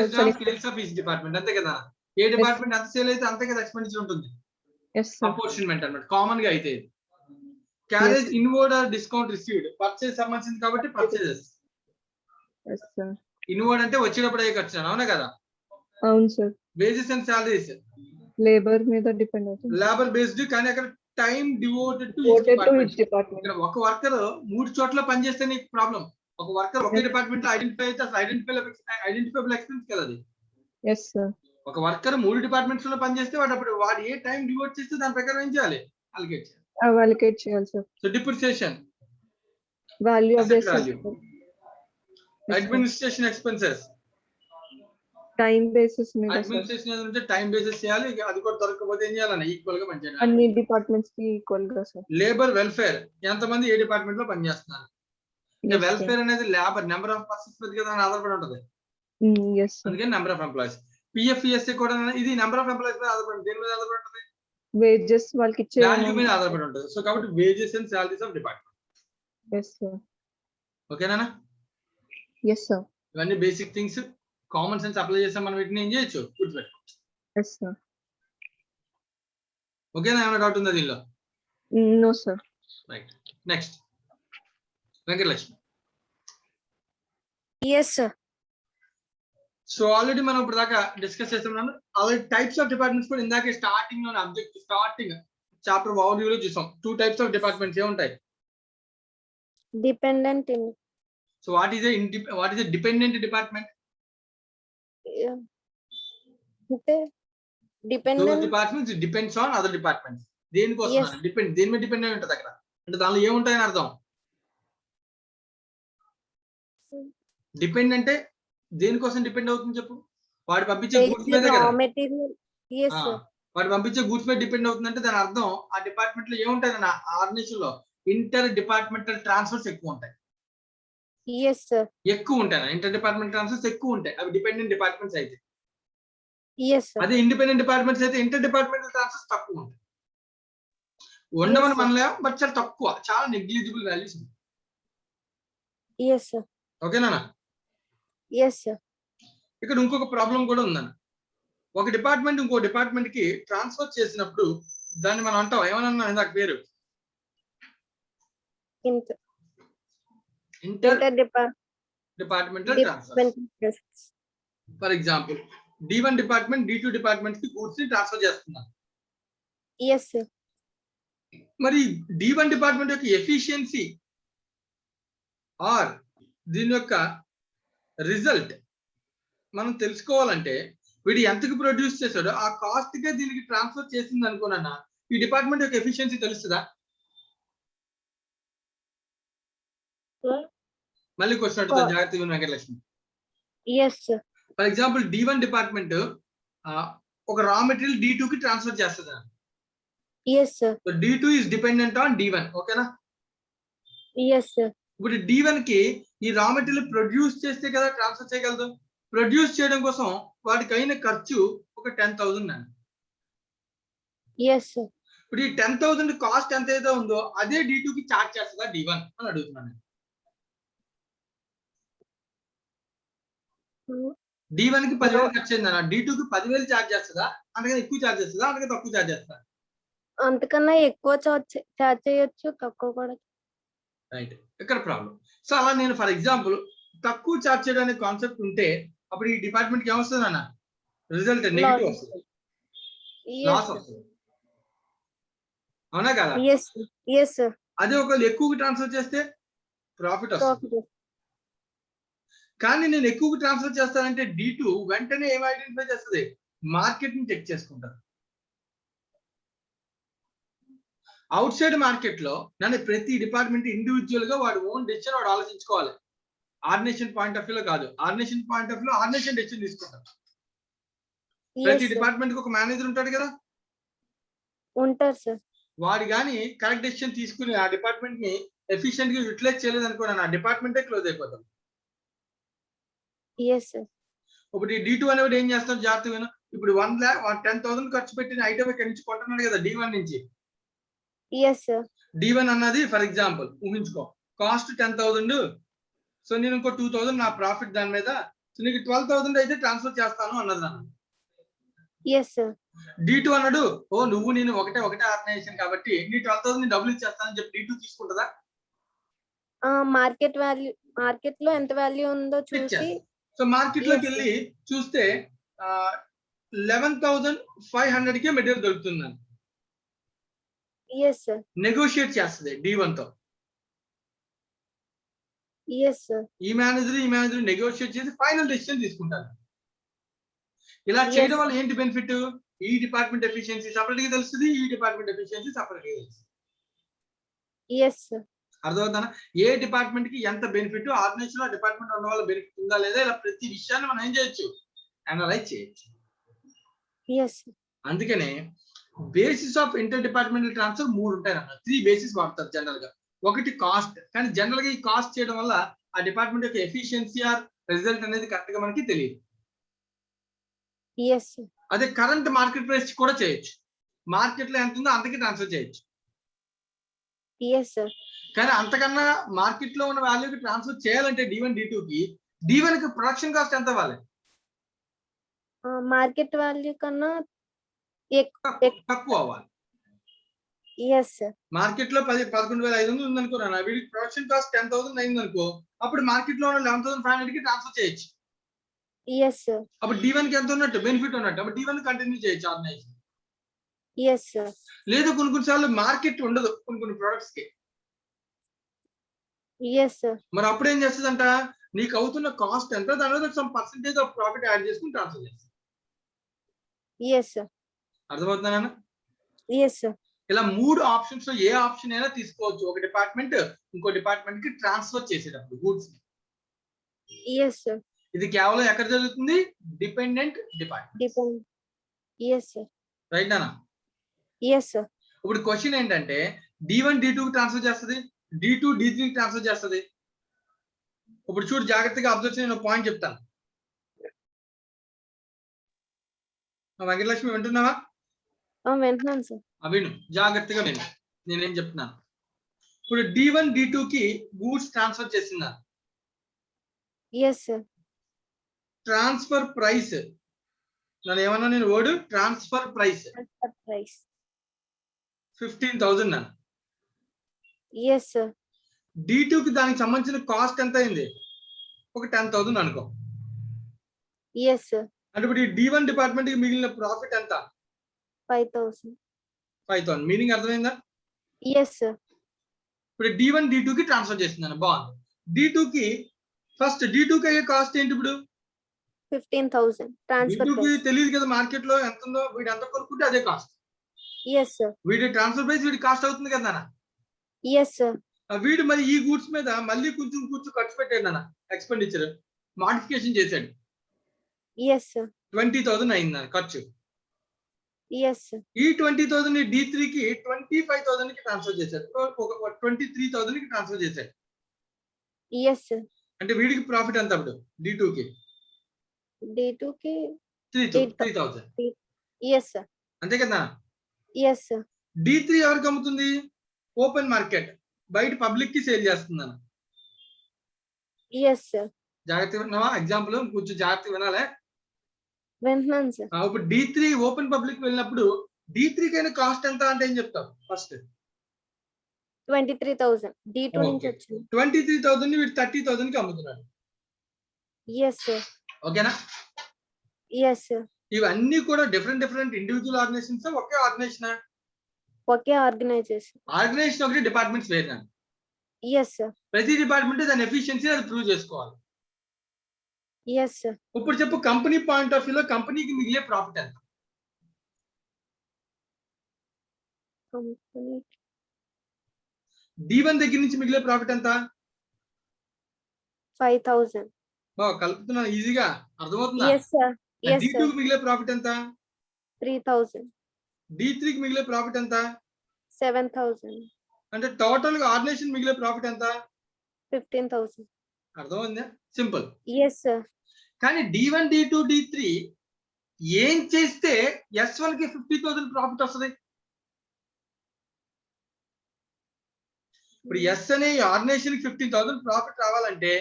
sales of each department. అంతే కదా, ఏ డిపార్ట్మెంట్ ఎంత సేల్ అయితే అంతే కదా ఎక్స్పెండిచర్ ఉంటుంది. Yes sir. అపోర్షన్మెంట్ అన్నమాట కామన్ గా అయితే. Carriage inward or discount received, purchase సంబంధించింది కాబట్టి పర్చేజెస్. Yes sir. ఇన్వర్డ్ అంటే వచ్చేటప్పుడు అయ్యే ఖర్చు, అవునా కదా? అవును sir. Wages and salaries labour మీద డిపెండ్ అవుతుంది. లేబర్ బేస్డ్, కానీ అక్కడ time devoted to each department. ఇక్కడ ఒక వర్కర్ 3 చోట్ల పనిచేస్తే నీకు ప్రాబ్లం. ఒక వర్కర్ ఒకే డిపార్ట్మెంట్ లో ఐడెంటిఫై అయితే ఐడెంటిఫైబుల్ ఎక్స్పెన్స్ కదా అది. Yes sir. ఒక వర్కర్ 3 డిపార్ట్మెంట్స్ లో పనిచేస్తే వాడు ఏ టైం డివోట్ చేస్తే దాని ప్రకారం ఏం చేయాలి, అలొకేట్ చేయాలి. అలొకేట్ చేయాలి sir. So depreciation, value of the administration expenses, time basis మీద. అడ్మినిస్ట్రేషన్ అంటే టైం బేసిస్ చేయాలి, అది కూడా దొరకకపోతే ఏం చేయాలన్న ఈక్వల్ గా పనిచేయాలి అన్ని డిపార్ట్మెంట్స్ కి ఈక్వల్ గా సార్. లేబర్ వెల్ఫేర్, ఎంతమంది ఏ డిపార్ట్మెంట్ లో పనిచేస్తున్నారు. వెల్ఫేర్ అనేది లేబర్ నెంబర్ ఆఫ్ పర్సన్స్ మీద కదా ఆధారపడి ఉంటుంది. అందుకని నెంబర్ ఆఫ్ ఎంప్లాయీస్. పిఎఫ్ఈఎస్ఏ కూడా ఇది నెంబర్ ఆఫ్ ఎంప్లాయీస్ మీద ఆధారపడి, దేని మీద ఆధారపడి ఉంటుంది? వేజెస్ వాళ్ళకి ఇచ్చే వాల్యూ మీద ఆధారపడి ఉంటుంది. సో కాబట్టి wages and salaries of department. Yes sir. ఓకేనా? Yes sir. ఇవన్నీ basic things, common sense apply చేస్తే మనం వీటిని ఏం చేయొచ్చు, గుర్తుపెట్టుకోవచ్చు. Yes sir. ఓకేనా? ఏమైనా డౌట్ ఉందా దీనిలో? No sir. Right, next Venkatalakshmi. Yes sir. So already మనం ఇప్పుడు దాకా డిస్కస్ చేస్తున్నాను. ఆల్రెడీ టైప్స్ ఆఫ్ డిపార్ట్మెంట్స్ కూడా ఇందాకే స్టార్టింగ్ లో స్టార్టింగ్ చాప్టర్ ఓవర్వ్యూ లో చూసాం. 2 టైప్స్ ఆఫ్ డిపార్ట్మెంట్స్ ఏముంటాయి? Dependent. So what is a dependent department? అంటే dependent departments depends on other departments. దేనికోసం డిపెండ్, దేని మీద డిపెండ్ అయి ఉంటుంది అక్కడ, అంటే దానిలో ఏముంటాయని అర్థం. డిపెండ్ అంటే దేనికోసం డిపెండ్ అవుతుంది చెప్పు? వాడు పంపించే గూడ్స్ మీద కదా. వాడు పంపించే గూడ్స్ మీద డిపెండ్ అవుతుందంటే దాని అర్థం ఆ డిపార్ట్మెంట్ లో ఏముంటాయి అన్న ఆర్గనైజేషన్ లో ఇంటర్ డిపార్ట్మెంటల్ ట్రాన్స్ఫర్స్ ఎక్కువ ఉంటాయి. ఎక్కువ ఉంటాయి, ఇంటర్ డిపార్ట్మెంట్ ట్రాన్స్ఫర్స్ ఎక్కువ ఉంటాయి. అవి డిపెండెంట్ డిపార్ట్మెంట్స్ అయితే. అదే ఇండిపెండెంట్ డిపార్ట్మెంట్స్ అయితే ఇంటర్ డిపార్ట్మెంటల్ ట్రాన్స్ఫర్స్ తక్కువ ఉంటాయి. ఉండమని మనలేం, బట్ చాలా తక్కువ, చాలా నెగ్లిజిబుల్ వాల్యూస్ ఉంటాయి. ఓకేనా? ఇక్కడ ఇంకొక ప్రాబ్లం కూడా ఉందన్న. ఒక డిపార్ట్మెంట్ ఇంకో డిపార్ట్మెంట్ కి ట్రాన్స్ఫర్ చేసినప్పుడు దాన్ని మనం అంటాం ఏమన్నా ఇందాక పేరు inter departmental transfer. For example D1 department D2 department కి గూడ్స్ ని ట్రాన్స్ఫర్ చేస్తున్నారు. Yes, sir. మరి D1 డిపార్ట్మెంట్ యొక్క ఎఫిషియన్సీ ఆర్ దీని యొక్క రిజల్ట్ మనం తెలుసుకోవాలంటే వీడు ఎంతకు ప్రొడ్యూస్ చేశాడో ఆ కాస్ట్ గా దీనికి ట్రాన్స్ఫర్ చేసింది అనుకోనన్నా ఈ డిపార్ట్మెంట్ యొక్క ఎఫిషియన్సీ తెలుస్తుందా? Sir. మళ్ళీ క్వశ్చన్ అడుగుతాను, జాగ్రత్తగా విను Venkatalakshmi. Yes, sir. For example D1 department ఒక రా మెటీరియల్ D2 కి ట్రాన్స్ఫర్ చేస్తుంది. Yes, sir. So D2 is dependent on D1, ఓకేనా? Yes, sir. ఇప్పుడు D1 కి ఈ రా మెటీరియల్ ప్రొడ్యూస్ చేస్తే కదా ట్రాన్స్ఫర్ చేయగలదు. ప్రొడ్యూస్ చేయడం కోసం వాటికి అయిన ఖర్చు ఒక 10,000 అండి. Yes, sir. ఇప్పుడు ఈ 10,000 కాస్ట్ ఎంత అయితే ఉందో అదే D2 కి చార్జ్ చేస్తుందా D1 అని అడుగుతున్నాను. D1 కి 10,000 ఖర్చు అయిందన్న, D2 కి 10,000 చార్జ్ చేస్తుందా, అంతకన్నా ఎక్కువ చార్జ్ చేస్తుందా, అంతకన్నా తక్కువ చార్జ్ చేస్తుందా? అంతకన్నా ఎక్కువ చార్జ్ చేయొచ్చు, తక్కువ కూడా. రైట్, ఇక్కడ ప్రాబ్లం. సో అలా నేను ఫర్ ఎగ్జాంపుల్ తక్కువ చార్జ్ చేయడానికి కాన్సెప్ట్ ఉంటే అప్పుడు ఈ డిపార్ట్మెంట్ కి ఏమొస్తుంది అన్న? రిజల్ట్ నెగిటివ్ వస్తుంది, లాస్ వస్తుంది, అవునా కదా? Yes, yes, sir. అదే ఒకవేళ ఎక్కువ ట్రాన్స్ఫర్ చేస్తే ప్రాఫిట్ వస్తుంది. Profit. కానీ నేను ఎక్కువ ట్రాన్స్ఫర్ చేస్తానంటే D2 వెంటనే ఏం ఐడెంటిఫై చేస్తుంది? మార్కెట్ ని చెక్ చేసుకుంటారు. అవుట్ సైడ్ మార్కెట్ లో నన్ను ప్రతి డిపార్ట్మెంట్ ఇండివిజువల్ గా వాడు ఓన్ డెసిషన్ వాడు ఆలోచించుకోవాలి. ఆర్గనైజేషన్ పాయింట్ ఆఫ్ వ్యూ లో కాదు, ఆర్గనైజేషన్ పాయింట్ ఆఫ్ వ్యూ లో ఆర్గనైజేషన్ డెసిషన్ తీసుకుంటారు. ప్రతి Yes, sir. డిపార్ట్మెంట్ కి ఒక మేనేజర్ ఉంటాడు కదా, ఉంటారు సార్. వాడు కానీ కరెక్ట్ డెసిషన్ తీసుకుని ఆ డిపార్ట్మెంట్ ని ఎఫిషియెంట్ గా యూటిలైజ్ చేయలేదు అనుకోండి, ఆ డిపార్ట్మెంటే క్లోజ్ అయిపోతాం. Yes, sir. ఇప్పుడు ఈ D2 అనేవాడు ఏం చేస్తాడు జాగ్రత్తగా? ఇప్పుడు 10,000 ఖర్చు పెట్టిన ఐటమ్ ఇక్కడ నుంచి కొంటున్నాడు కదా D1 నుంచి. Yes, sir. D1 అన్నది ఫర్ ఎగ్జాంపుల్ ఊహించుకో, కాస్ట్ 10,000. సో నేను ఇంకో 2,000 నా ప్రాఫిట్ దాని మీద, సో నీకు 12,000 అయితే ట్రాన్స్ఫర్ చేస్తాను అన్నది నాన్న. Yes, sir. D2 అన్నాడు, ఓ నువ్వు నేను ఒకటే ఆర్గనైజేషన్ కాబట్టి నీ 12,000 డబ్బులు ఇచ్చేస్తానని చెప్పి D2 తీసుకుంటుందా? మార్కెట్ లో ఎంత వాల్యూ ఉందో చూసి. సో మార్కెట్ లోకి Yes, వెళ్ళి చూస్తే 11,500 కే మెటీరియల్ దొరుకుతుందని Yes, sir. నెగోషియేట్ చేస్తుంది D1 తో. Yes, sir. ఈ మేనేజర్ నెగోషియేట్ చేసి ఫైనల్ డెసిషన్ తీసుకుంటారు. ఇలా చేయడం వల్ల ఏంటి బెనిఫిట్? ఈ డిపార్ట్మెంట్ ఎఫిషియన్సీ సపరేట్ గా తెలుస్తుంది, ఈ డిపార్ట్మెంట్ ఎఫిషియన్సీ సపరేట్ గా తెలుస్తుంది. Yes, sir. అర్థమవుతుందా? ఏ డిపార్ట్మెంట్ కి ఎంత బెనిఫిట్, ఆర్గనైజేషన్ ఆ డిపార్ట్మెంట్ ఉన్న వాళ్ళ బెనిఫిట్ ఉందా లేదా, ఇలా ప్రతి విషయాన్ని మనం ఏం చేయొచ్చు? అనలైజ్ చేయొచ్చు. Yes, sir. అందుకనే basis of inter departmental transfer 3 ఉంటాయి అన్న. 3 బేసిస్ వాడతారు జనరల్ గా. ఒకటి కాస్ట్, కానీ జనరల్ గా ఈ కాస్ట్ చేయడం వల్ల ఆ డిపార్ట్మెంట్ యొక్క ఎఫిషియన్సీ ఆర్ రిజల్ట్ అనేది కరెక్ట్ గా మనకి తెలియదు. Yes, sir. అదే కరెంట్ మార్కెట్ ప్రైస్ కూడా చేయొచ్చు, మార్కెట్ లో ఎంత ఉందో అంతకి ట్రాన్స్ఫర్ చేయొచ్చు. Yes, sir. కానీ అంతకన్నా మార్కెట్ లో ఉన్న వాల్యూకి ట్రాన్స్ఫర్ చేయాలంటే D1 D2 కి D1 కి ప్రొడక్షన్ కాస్ట్ ఎంత అవ్వాలి? మార్కెట్ వాల్యూ కన్నా తక్కువ అవ్వాలి. Yes, sir. మార్కెట్ లో 11,500 ఉందనుకో, వీడికి ప్రొడక్షన్ కాస్ట్ 10,000 అయింది అనుకో, అప్పుడు మార్కెట్ లో ఉన్న 11,500 కి ట్రాన్స్ఫర్ చేయొచ్చు. Yes, sir. అప్పుడు D1 కి ఎంత ఉన్నట్టు బెనిఫిట్ ఉన్నట్టు, అప్పుడు D1 కంటిన్యూ చేయొచ్చు ఆర్గనైజేషన్. Yes, sir. లేదు కొన్నిసార్లు మార్కెట్ ఉండదు కొన్ని ప్రొడక్ట్స్ కి. Yes, sir. మరి అప్పుడు ఏం చేస్తుందంట, నీకు అవుతున్న కాస్ట్ ఎంత, దాని మీద some percentage of profit add చేసుకుని ట్రాన్స్ఫర్ చేస్తుంది. Yes, sir. అర్థమవుతుందా? Yes, sir. ఇలా 3 ఆప్షన్స్ లో ఏ ఆప్షన్ అయినా తీసుకోవచ్చు ఒక డిపార్ట్మెంట్ ఇంకో డిపార్ట్మెంట్ కి ట్రాన్స్ఫర్ చేసేటప్పుడు గూడ్స్. Yes, sir. ఇది కేవలం ఎక్కడ జరుగుతుంది? Dependent department. Yes, sir. Right నానా? Yes, sir. ఇప్పుడు క్వశ్చన్ ఏంటంటే D1 D2 కి ట్రాన్స్ఫర్ చేస్తుంది, D2 D3 కి ట్రాన్స్ఫర్ చేస్తుంది. ఇప్పుడు చూడు జాగ్రత్తగా అబ్జర్వ్ చేసి నేను పాయింట్ చెప్తాను. వెంకటలక్ష్మి వింటున్నావా? వింటున్నాను సార్. విను, జాగ్రత్తగా విను నేనేం చెప్తున్నాను. ఇప్పుడు D1 D2 కి గూడ్స్ ట్రాన్స్ఫర్ చేస్తున్నా. Yes, sir. ట్రాన్స్ఫర్ ప్రైస్ నన్ను ఏమన్నా నేను word transfer price Transfer price. 15,000 నన్ను. Yes, sir. D2 కి దానికి సంబంధించిన కాస్ట్ ఎంత అయింది? ఒక 10,000 అనుకో. Yes, sir. అంటే ఇప్పుడు ఈ D1 డిపార్ట్మెంట్ కి మిగిలిన ప్రాఫిట్ ఎంత? 5,000. 5,000. మీనింగ్ అర్థమైందా? Yes, sir. ఇప్పుడు D1 D2 కి ట్రాన్స్ఫర్ చేస్తున్నాను. బాగుంది. D2 కి ఫస్ట్ D2 కి అయ్యే కాస్ట్ ఏంటి ఇప్పుడు? 15,000. Transfer D2 కి price. తెలియదు కదా మార్కెట్ లో ఎంత ఉందో, వీడు ఎంత కొనుక్కుంటే అదే కాస్ట్. Yes, sir. వీడి ట్రాన్స్ఫర్ ప్రైస్ వీడి కాస్ట్ అవుతుంది కదా నాన్న. Yes, sir. వీడు మరి ఈ గూడ్స్ మీద మళ్ళీ కొంచెం ఖర్చు పెట్టాడు నాన్న, ఎక్స్పెండిచర్ మాడిఫికేషన్ చేశాడు. Yes, sir. 20,000 అయింది నాన్న ఖర్చు. Yes, sir. ఈ 20,000 ని D3 కి 25,000 కి ట్రాన్స్ఫర్ చేశాడు. ఒక 23,000 కి ట్రాన్స్ఫర్ చేశాడు. Yes, sir. అంటే వీడికి ప్రాఫిట్ ఎంత అప్పుడు D2 కి? D2 కి 3,000. Yes, sir. అంతే కదా. Yes, sir. D3 ఎవరికి అమ్ముతుంది? ఓపెన్ మార్కెట్, బయట పబ్లిక్ కి సేల్ చేస్తుందన్న. Yes, sir. జాగ్రత్తగా విన్నావా? ఎగ్జాంపుల్ కొంచెం జాగ్రత్తగా వినాలే. వింటున్నాను సార్. ఇప్పుడు D3 ఓపెన్ పబ్లిక్ వెళ్ళినప్పుడు D3 కైనా కాస్ట్ ఎంత అంటే ఏం చెప్తావు ఫస్ట్? 23,000. D2 నుంచి వచ్చింది. 23,000 ని వీడు 30,000 కి అమ్ముతున్నాడు. Yes, sir. ఓకేనా? Yes, sir. ఇవన్నీ కూడా డిఫరెంట్ ఇండివిజువల్ ఆర్గనైజేషన్స్, ఒకే ఆర్గనైజేషన్? ఒకే ఆర్గనైజేషన్. ఆర్గనైజేషన్ ఒకటి, డిపార్ట్మెంట్స్ వేరు. Yes, sir. ప్రతి డిపార్ట్మెంట్ దాని ఎఫిషియన్సీ అది ప్రూవ్ చేసుకోవాలి. Yes, sir. ఇప్పుడు చెప్పు, కంపెనీ పాయింట్ ఆఫ్ వ్యూలో కంపెనీకి మిగిలే ప్రాఫిట్ ఎంత? Company D1 దగ్గర నుంచి మిగిలే ప్రాఫిట్ ఎంత? 5,000. కలుపుతున్నాను ఈజీగా, అర్థమవుతుందా? Yes, sir. Yes, D2 sir. కి మిగిలే ప్రాఫిట్ ఎంత? 3,000. D3 కి మిగిలే ప్రాఫిట్ ఎంత? 7,000. అంటే టోటల్ గా ఆర్గనైజేషన్ మిగిలే ప్రాఫిట్ ఎంత? 15,000. అర్థమైందా? సింపుల్. Yes, sir. కానీ D1 D2 D3 ఏం చేస్తే S1 కి 50,000 ప్రాఫిట్ వస్తుంది? ఇప్పుడు ఎస్ అనే ఆర్గనైజేషన్ కి 15,000 ప్రాఫిట్ రావాలంటే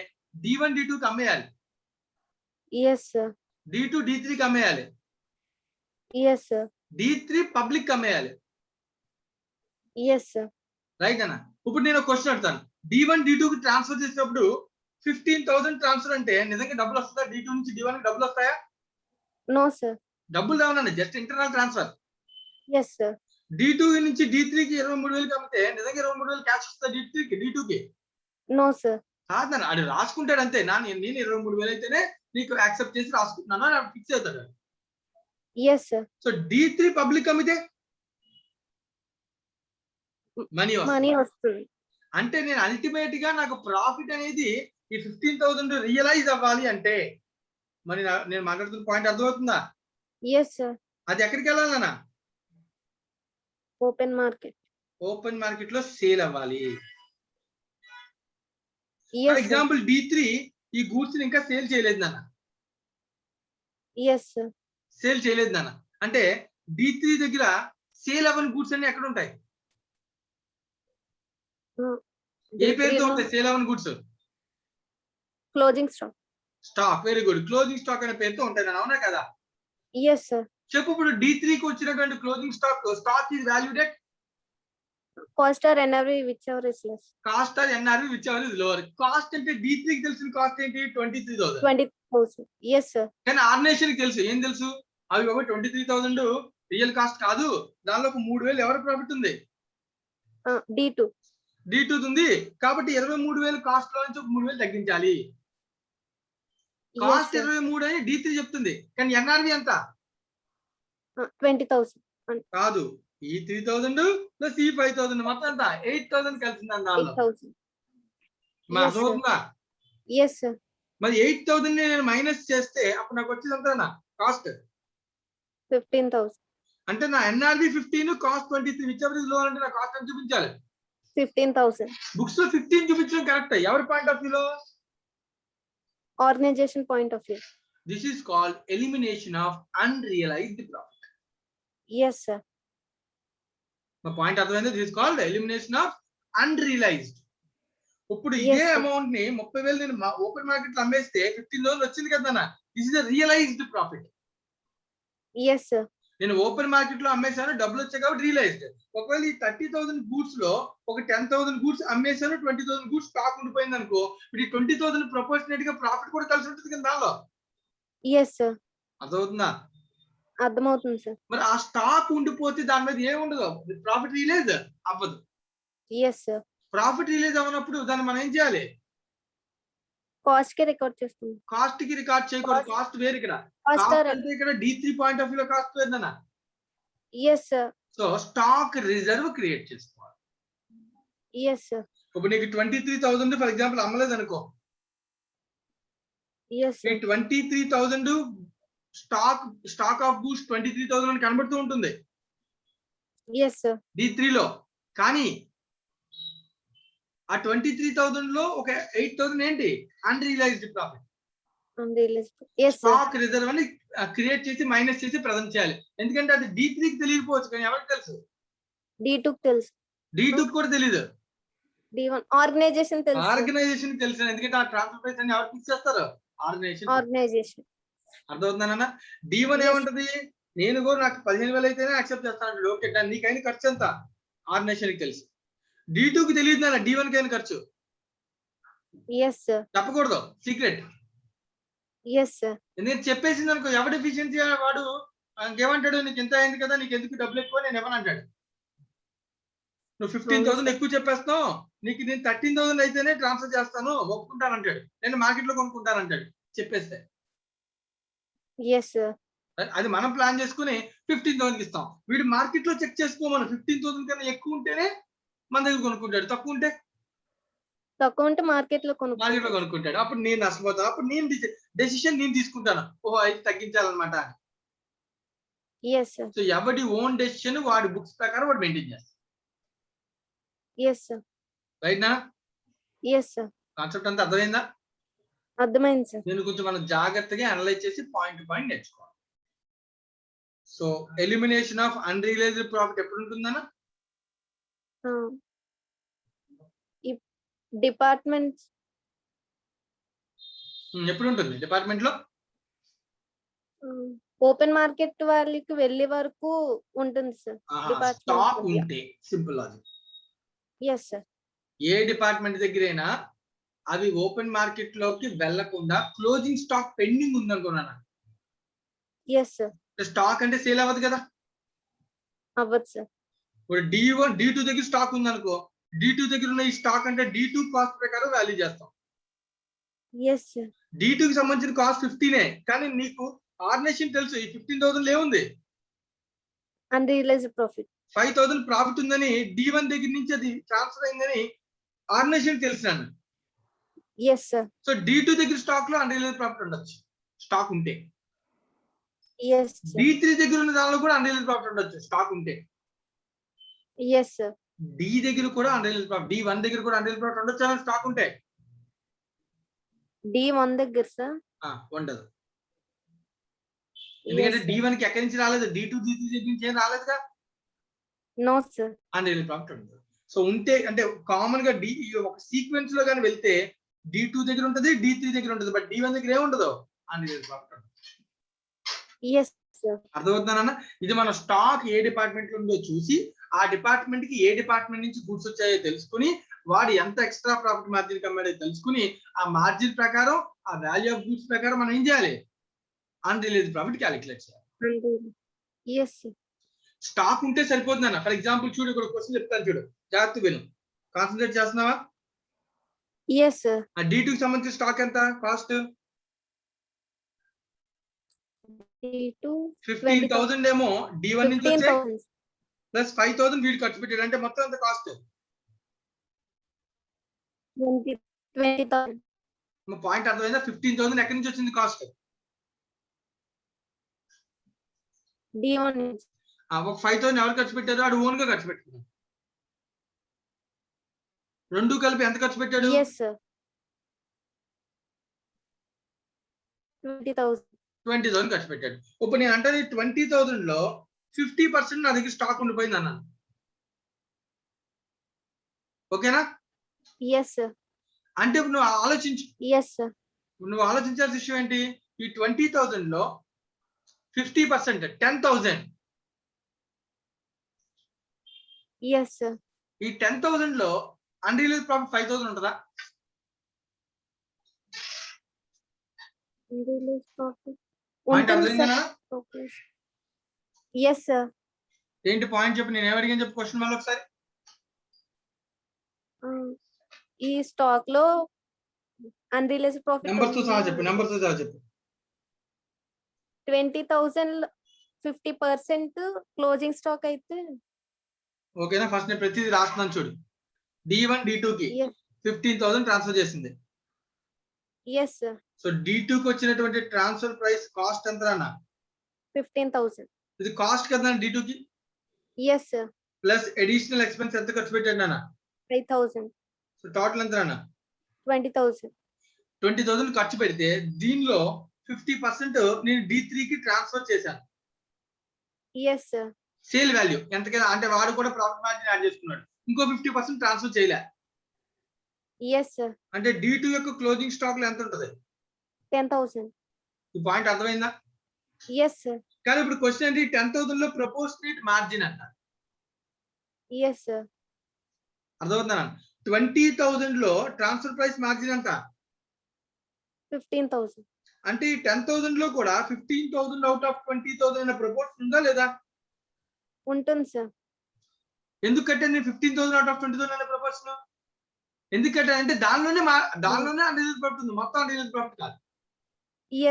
D1 D2 కి అమ్మేయాలి. Yes, sir. D2 D3 కి అమ్మేయాలి. Yes, sir. D3 పబ్లిక్ కి అమ్మేయాలి. Yes, sir. రైట్ అన్న. ఇప్పుడు నేను క్వశ్చన్ అడుగుతాను, D1 D2 కి ట్రాన్స్ఫర్ చేసినప్పుడు 15,000 ట్రాన్స్ఫర్ అంటే నిజంగా డబ్బులు వస్తుందా? D2 నుంచి D1 కి డబ్బులు వస్తాయా? No, sir. డబ్బులు రావనండి, just internal transfer. Yes, sir. D2 నుంచి D3 కి 23,000 అమ్మితే నిజంగా 23,000 క్యాష్ వస్తుంది D2 కి? No, sir. కాదన్న, అది రాసుకుంటాడు అంతే. నేను 23,000 అయితేనే నీకు యాక్సెప్ట్ చేసి రాసుకుంటున్నాను అని ఫిక్స్ అవుతాడు. Yes, sir. So D3 public అమ్మితే మనీ వస్తుంది. అంటే నేను అల్టిమేట్ గా నాకు ప్రాఫిట్ అనేది ఈ 15,000 రియలైజ్ అవ్వాలి అంటే మరి నేను మాట్లాడుతున్న పాయింట్ అర్థమవుతుందా? Yes, sir. అది ఎక్కడికి వెళ్ళాలన్నా? Open market. ఓపెన్ మార్కెట్ లో సేల్ అవ్వాలి. Yes, for sir. Example D3 ఈ గూడ్స్ ఇంకా సేల్ చేయలేదు నాన్న. Yes, sir. సేల్ చేయలేదు నాన్న అంటే D3 దగ్గర సేల్ అవ్వని గూడ్స్ అన్ని ఎక్కడ ఉంటాయి? ఏ పేరుతో ఉంటాయి సేల్ అవ్వని goods? Closing stock. Stock. Very good. Closing stock అనే పేరుతో ఉంటాయి నాన్న, అవునా కదా? Yes, sir. చెప్పు, ఇప్పుడు D3 కి వచ్చినటువంటి closing stock is valued at Cost or NRV, whichever is less. Cost or NRV whichever is lower. Cost అంటే D3 కి తెలిసిన కాస్ట్ ఏంటి? 23,000. 20,000. Yes, sir. కానీ ఆర్గనైజేషన్ కి తెలుసు, ఏం తెలుసు? అవి ఒక 23,000 రియల్ కాస్ట్ కాదు, దానిలో ఒక 3,000 ఎవరి ప్రాఫిట్ ఉంది? D2. D2 ఉంది. కాబట్టి 23,000 కాస్ట్ లో నుంచి ఒక 3,000 తగ్గించాలి. కాస్ట్ 23 అని D3 చెప్తుంది, కానీ ఎన్ఆర్వి ఎంత? 20,000. కాదు, ఈ 3,000 ప్లస్ ఈ 5,000 మొత్తం ఎంత? 8,000 కలిసింది దానిలో. 8,000. అర్థమవుతుందా? Yes, sir. మరి 8,000 నేను మైనస్ చేస్తే అప్పుడు నాకు వచ్చేది ఎంత కాస్ట్? 15,000. అంటే నా NRV 15, cost 23, which ever is lower అంటే నా కాస్ట్ అని చూపించాలి. 15,000. బుక్స్ లో 15 చూపించడం కరెక్ట్. ఎవరి పాయింట్ ఆఫ్ వ్యూలో? Organization point of view. This is called elimination of unrealised profit. Yes, sir. మా పాయింట్ అర్థమైంది? This is called elimination of unrealised. ఇప్పుడు ఇదే అమౌంట్ ని 30,000 నేను ఓపెన్ మార్కెట్ లో అమ్మేస్తే 15,000 వచ్చింది కదా. This is realised profit. Yes, sir. నేను ఓపెన్ మార్కెట్ లో అమ్మేశాను, డబ్బులు వచ్చాయి కాబట్టి రియలైజ్డ్. ఒకవేళ ఈ 30,000 గూడ్స్ లో ఒక 10,000 గూడ్స్ అమ్మేశాను, 20,000 గూడ్స్ స్టాక్ ఉండిపోయింది అనుకో, ఇప్పుడు ఈ 20,000 ప్రపోర్షనేట్ గా ప్రాఫిట్ కూడా కలిసి ఉంటుంది కదా దానిలో. Yes, sir. అర్థమవుతుందా? అర్థమవుతుంది సార్. మరి ఆ స్టాక్ ఉండిపోతే దాని మీద ఏముండదు, ప్రాఫిట్ రిలీజ్ అవ్వదు. Yes sir. ప్రాఫిట్ రిలీజ్ అవ్వనప్పుడు దాన్ని మనం ఏం చేయాలి? కాస్ట్ కి రికార్డ్ చేస్తుంది. కాస్ట్ కి రికార్డ్ చేయకూడదు. కాస్ట్ వేరు ఇక్కడ. కాస్ట్ కాస్ట్ అంటే ఇక్కడ D3 పాయింట్ ఆఫ్ వ్యూ లో కాస్ట్ వేరుదన్నా. Yes sir. So stock reserve create చేసుకోవాలి. Yes sir. ఇప్పుడు నీకు 23,000 ఫర్ ఎగ్జాంపుల్ అమ్మలేదు అనుకో, ఎస్ ఈ 23,000 స్టాక్ ఆఫ్ గూడ్స్ 23,000 అని కనబడుతూ ఉంటుంది ఎస్ సార్. D3 లో. కానీ ఆ 23,000 లో ఒక 8,000 ఏంటి unrealised profit. Yes sir. Stock reserve అని క్రియేట్ చేసి మైనస్ చేసి ప్రజెంట్ చేయాలి. ఎందుకంటే అది D3 కి తెలియకపోవచ్చు, కానీ ఎవరికి తెలుసు? D2 కి తెలుసు. D2 కి కూడా తెలియదు. D1 ఆర్గనైజేషన్ తెలుసు. ఆర్గనైజేషన్ తెలుసు, ఎందుకంటే ఆ ట్రాన్స్ఫర్ ప్రైస్ అని ఎవరికి ఇచ్చేస్తారు? ఆర్గనైజేషన్. అర్థమవుతుందన్నా? D1 Yes. ఏమంటది, నేను కూడా నాకు 15,000 అయితేనే యాక్సెప్ట్ చేస్తాను. ఓకే, కానీ నీకైనా ఖర్చు ఎంత ఆర్గనైజేషన్ కి తెలుసు. D2 కి తెలియదు నాన్న D1 కి అయిన ఖర్చు. Yes sir. చెప్పకూడదు, సీక్రెట్. Yes sir. ఎందుకంటే చెప్పేసింది అనుకో, ఎవడు ఎఫిషియన్సీ వాడు ఇంకేమంటాడు, నీకు ఎంత అయింది కదా, నీకు ఎందుకు డబ్బులు ఎక్కువ, నేను ఇవ్వను అంటాడు. నువ్వు 15,000 ఎక్కువ చెప్పేస్తావు, నీకు నేను 13,000 అయితేనే ట్రాన్స్ఫర్ చేస్తాను, ఒప్పుకుంటాను అంటాడు. నేను మార్కెట్ లో కొనుక్కుంటాను అంటాడు చెప్పేస్తే. Yes sir. అది మనం ప్లాన్ చేసుకుని 15,000 ఇస్తాం. వీడు మార్కెట్ లో చెక్ చేసుకోమను, 15,000 కన్నా ఎక్కువ ఉంటేనే మన దగ్గర కొనుక్కుంటాడు, తక్కువ ఉంటే మార్కెట్ లో కొనుక్కుంటాడు. అప్పుడు నేను నష్టపోతాను. అప్పుడు నేను డెసిషన్ నేను తీసుకుంటాను, ఓహో అయితే తగ్గించాలన్నమాట. Yes sir. సో ఎవడి ఓన్ డెసిషన్ వాడి బుక్స్ ప్రకారం వాడు మెయింటైన్ చేస్తాడు. Yes sir. రైట్ నా? Yes sir. కాన్సెప్ట్ అంతా అర్థమైందా? అర్థమైంది సార్. నేను కొంచెం మనం జాగ్రత్తగా అనలైజ్ చేసి పాయింట్ టు పాయింట్ నేర్చుకోవాలి. So elimination of unrealised profit ఎప్పుడు ఉంటుందన్నా? డిపార్ట్మెంట్ ఎప్పుడు ఉంటుంది డిపార్ట్మెంట్ లో? ఓపెన్ మార్కెట్ వాళ్ళకి వెళ్ళే వరకు ఉంటుంది సార్. స్టాక్ ఉంటే సింపుల్ లాజిక్. Yes sir. ఏ డిపార్ట్మెంట్ దగ్గరైనా అవి ఓపెన్ మార్కెట్ లోకి వెళ్లకుండా క్లోజింగ్ స్టాక్ పెండింగ్ ఉందనుకున్నాను. Yes sir. స్టాక్ అంటే సేల్ అవ్వదు కదా. అవ్వదు సార్. ఇప్పుడు D1 D2 దగ్గర స్టాక్ ఉందనుకో, D2 దగ్గర ఉన్న ఈ స్టాక్ అంటే D2 కాస్ట్ ప్రకారం వాల్యూ చేస్తాం. Yes sir. D2 కి సంబంధించిన కాస్ట్ 15, కానీ నీకు ఆర్గనైజేషన్ తెలుసు ఈ 15,000 ఏముంది, అన్రియలైజ్డ్ ప్రాఫిట్ 5,000 ప్రాఫిట్ ఉందని. D1 దగ్గర నుంచి అది ట్రాన్స్ఫర్ అయిందని ఆర్గనైజేషన్ తెలుసు. Yes sir. సో D2 దగ్గర స్టాక్ లో అన్రియలైజ్డ్ ప్రాఫిట్ ఉండొచ్చు స్టాక్ ఉంటే. Yes sir. D3 దగ్గర ఉన్న దానిలో కూడా అన్రియలైజ్డ్ ప్రాఫిట్ ఉండొచ్చు స్టాక్ ఉంటే. Yes sir. D దగ్గర కూడా అన్రియలైజ్డ్ ప్రాఫిట్, D1 దగ్గర కూడా అన్రియలైజ్డ్ ప్రాఫిట్ ఉండొచ్చు స్టాక్ ఉంటే. D1 దగ్గర సార్ ఉండదు, ఎందుకంటే D1 కి ఎక్కడి నుంచి రాలేదు, D2 D3 దగ్గర నుంచి ఏం రాలేదుగా. No sir. అన్రియలైజ్డ్ ప్రాఫిట్ ఉండదు. సో ఉంటే అంటే కామన్ గా ఒక సీక్వెన్స్ లో కానీ వెళ్తే D2 దగ్గర ఉంటది, D3 దగ్గర ఉంటది, బట్ D1 దగ్గర ఏముండదు, అన్రియలైజ్డ్ ప్రాఫిట్ ఉండదు. Yes sir. అర్థమవుతుందన్న? ఇది మన స్టాక్ ఏ డిపార్ట్మెంట్ లో ఉందో చూసి ఆ డిపార్ట్మెంట్ కి ఏ డిపార్ట్మెంట్ నుంచి గూడ్స్ వచ్చాయో తెలుసుకుని వాడు ఎంత ఎక్స్ట్రా ప్రాఫిట్ మార్జిన్ కమ్మాడో తెలుసుకుని ఆ మార్జిన్ ప్రకారం ఆ వాల్యూ ఆఫ్ గూడ్స్ ప్రకారం మనం ఏం చేయాలి, అన్రియలైజ్డ్ ప్రాఫిట్ క్యాలిక్యులేట్ చేయాలి. ఎస్. స్టాక్ ఉంటే సరిపోతుందన్న. ఫర్ ఎగ్జాంపుల్ చూడు, ఇక్కడ క్వశ్చన్ చెప్తాను చూడు, జాగ్రత్త విను, కాన్సన్ట్రేట్ చేస్తున్నావా? Yes sir. ఆ D2 కి సంబంధించిన స్టాక్ ఎంత కాస్ట్? 15,000 ఏమో D1 నుంచి వచ్చే ప్లస్ 5,000 వీడు ఖర్చు పెట్టాడు, అంటే మొత్తం ఎంత కాస్ట్? 20,000. పాయింట్ అర్థమైందా? 15,000 ఎక్కడి నుంచి వచ్చింది కాస్ట్? D1. ఒక 5,000 ఎవరు ఖర్చు పెట్టారు? వాడు ఓన్ గా ఖర్చు పెట్టాడు. రెండు కలిపి ఎంత ఖర్చు పెట్టాడు? Yes sir. 20,000 ఖర్చు పెట్టాడు. ఇప్పుడు నేను అంటే 20,000 లో 50% నా దగ్గర స్టాక్ ఉండిపోయింది అన్నాను. ఓకేనా? Yes sir. అంటే నువ్వు ఆలోచించు, ఎస్ సార్. నువ్వు ఆలోచించాల్సిన విషయం ఏంటి, ఈ 20,000 లో 50% 10,000. Yes sir. ఈ 10,000 లో అన్రియలైజ్డ్ ప్రాఫిట్ 5,000 ఉంటుందా? పాయింట్ ఉంటుంది సార్. అర్థమైందా? ఓకే. Yes sir. ఏంటి పాయింట్ చెప్పు, నేను ఏమడిగాను చెప్పు క్వశ్చన్ మళ్ళీ ఒకసారి. ఈ స్టాక్ లో అన్రియలైజ్డ్ ప్రాఫిట్ నెంబర్స్ తో సహా చెప్పు, నెంబర్స్ తో సహా చెప్పు. 20,000 50% క్లోజింగ్ స్టాక్ అయితే ఓకేనా? ఫస్ట్ నేను ప్రతిదీ రాస్తున్నాను చూడు. D1 D2 కి 15,000 ట్రాన్స్ఫర్ చేసింది. Yes sir. సో D2 కి వచ్చినటువంటి ట్రాన్స్ఫర్ ప్రైస్ కాస్ట్ ఎంత అన్న? 15,000. ఇది కాస్ట్ కదా D2 కి. Yes sir. Plus additional expense ఎంత ఖర్చు పెట్టాడు అన్న? 5,000. సో టోటల్ ఎంత అన్న? 20,000. 20,000 ఖర్చు పెడితే దీనిలో 50% నేను D3 కి ట్రాన్స్ఫర్ చేశాను. Yes sir. సేల్ వాల్యూ ఎంతకైనా అంటే వాడు కూడా ప్రాఫిట్ మార్జిన్ యాడ్ చేసుకున్నాడు. ఇంకో 50% ట్రాన్స్ఫర్ చేయలే. Yes sir. అంటే D2 యొక్క క్లోజింగ్ స్టాక్ లో ఎంత ఉంటది? 10,000. ఈ పాయింట్ అర్థమైందా? Yes sir. కానీ ఇప్పుడు క్వశ్చన్ ఏంటి? 10,000 లో ప్రపోర్షనేట్ మార్జిన్ అంట. Yes sir. అర్థమవుతుందా? 20,000 లో ట్రాన్స్ఫర్ ప్రైస్ మార్జిన్ అంట 15,000. అంటే ఈ 10,000 లో కూడా 15,000 అవుట్ ఆఫ్ 20,000 అనే ప్రపోర్షన్ ఉందా లేదా? ఉంటుంది సార్. ఎందుకంటే నేను 15,000 అవుట్ ఆఫ్ 20,000 అనే ప్రపోర్షన్ ఎందుకంటే అంటే దానిలోనే అన్రియలైజ్డ్ ప్రాఫిట్ ఉంది, మొత్తం అన్రియలైజ్డ్ ప్రాఫిట్ కాదు.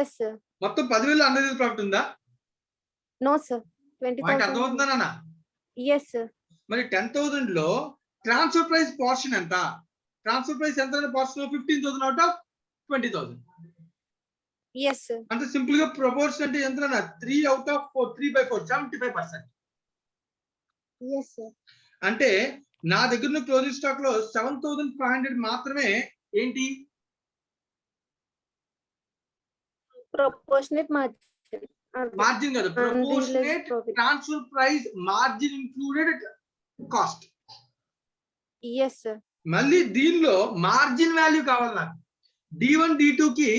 Yes sir. మొత్తం 10,000 అన్రియలైజ్డ్ ప్రాఫిట్ ఉందా? No sir. పాయింట్ 20,000. అర్థమవుతుందా నాన్న? Yes sir. మరి 10,000 లో ట్రాన్స్ఫర్ ప్రైస్ పోర్షన్ ఎంత? ట్రాన్స్ఫర్ ప్రైస్ ఎంత అనే portion 15,000 out of 20,000. Yes sir. అంత సింపుల్ గా ప్రపోర్షన్ అంటే ఎంత? 3 అవుట్ ఆఫ్ 4, 3/4, 75%. Yes sir. అంటే నా దగ్గర ఉన్న క్లోజింగ్ స్టాక్ లో 7,500 మాత్రమే ఏంటి? ప్రపోర్షనేట్ మార్జిన్ కాదు, proportionate transfer price margin included cost. Yes sir. మళ్ళీ దీనిలో మార్జిన్ వాల్యూ కావాలి నాకు. D1 D2 కి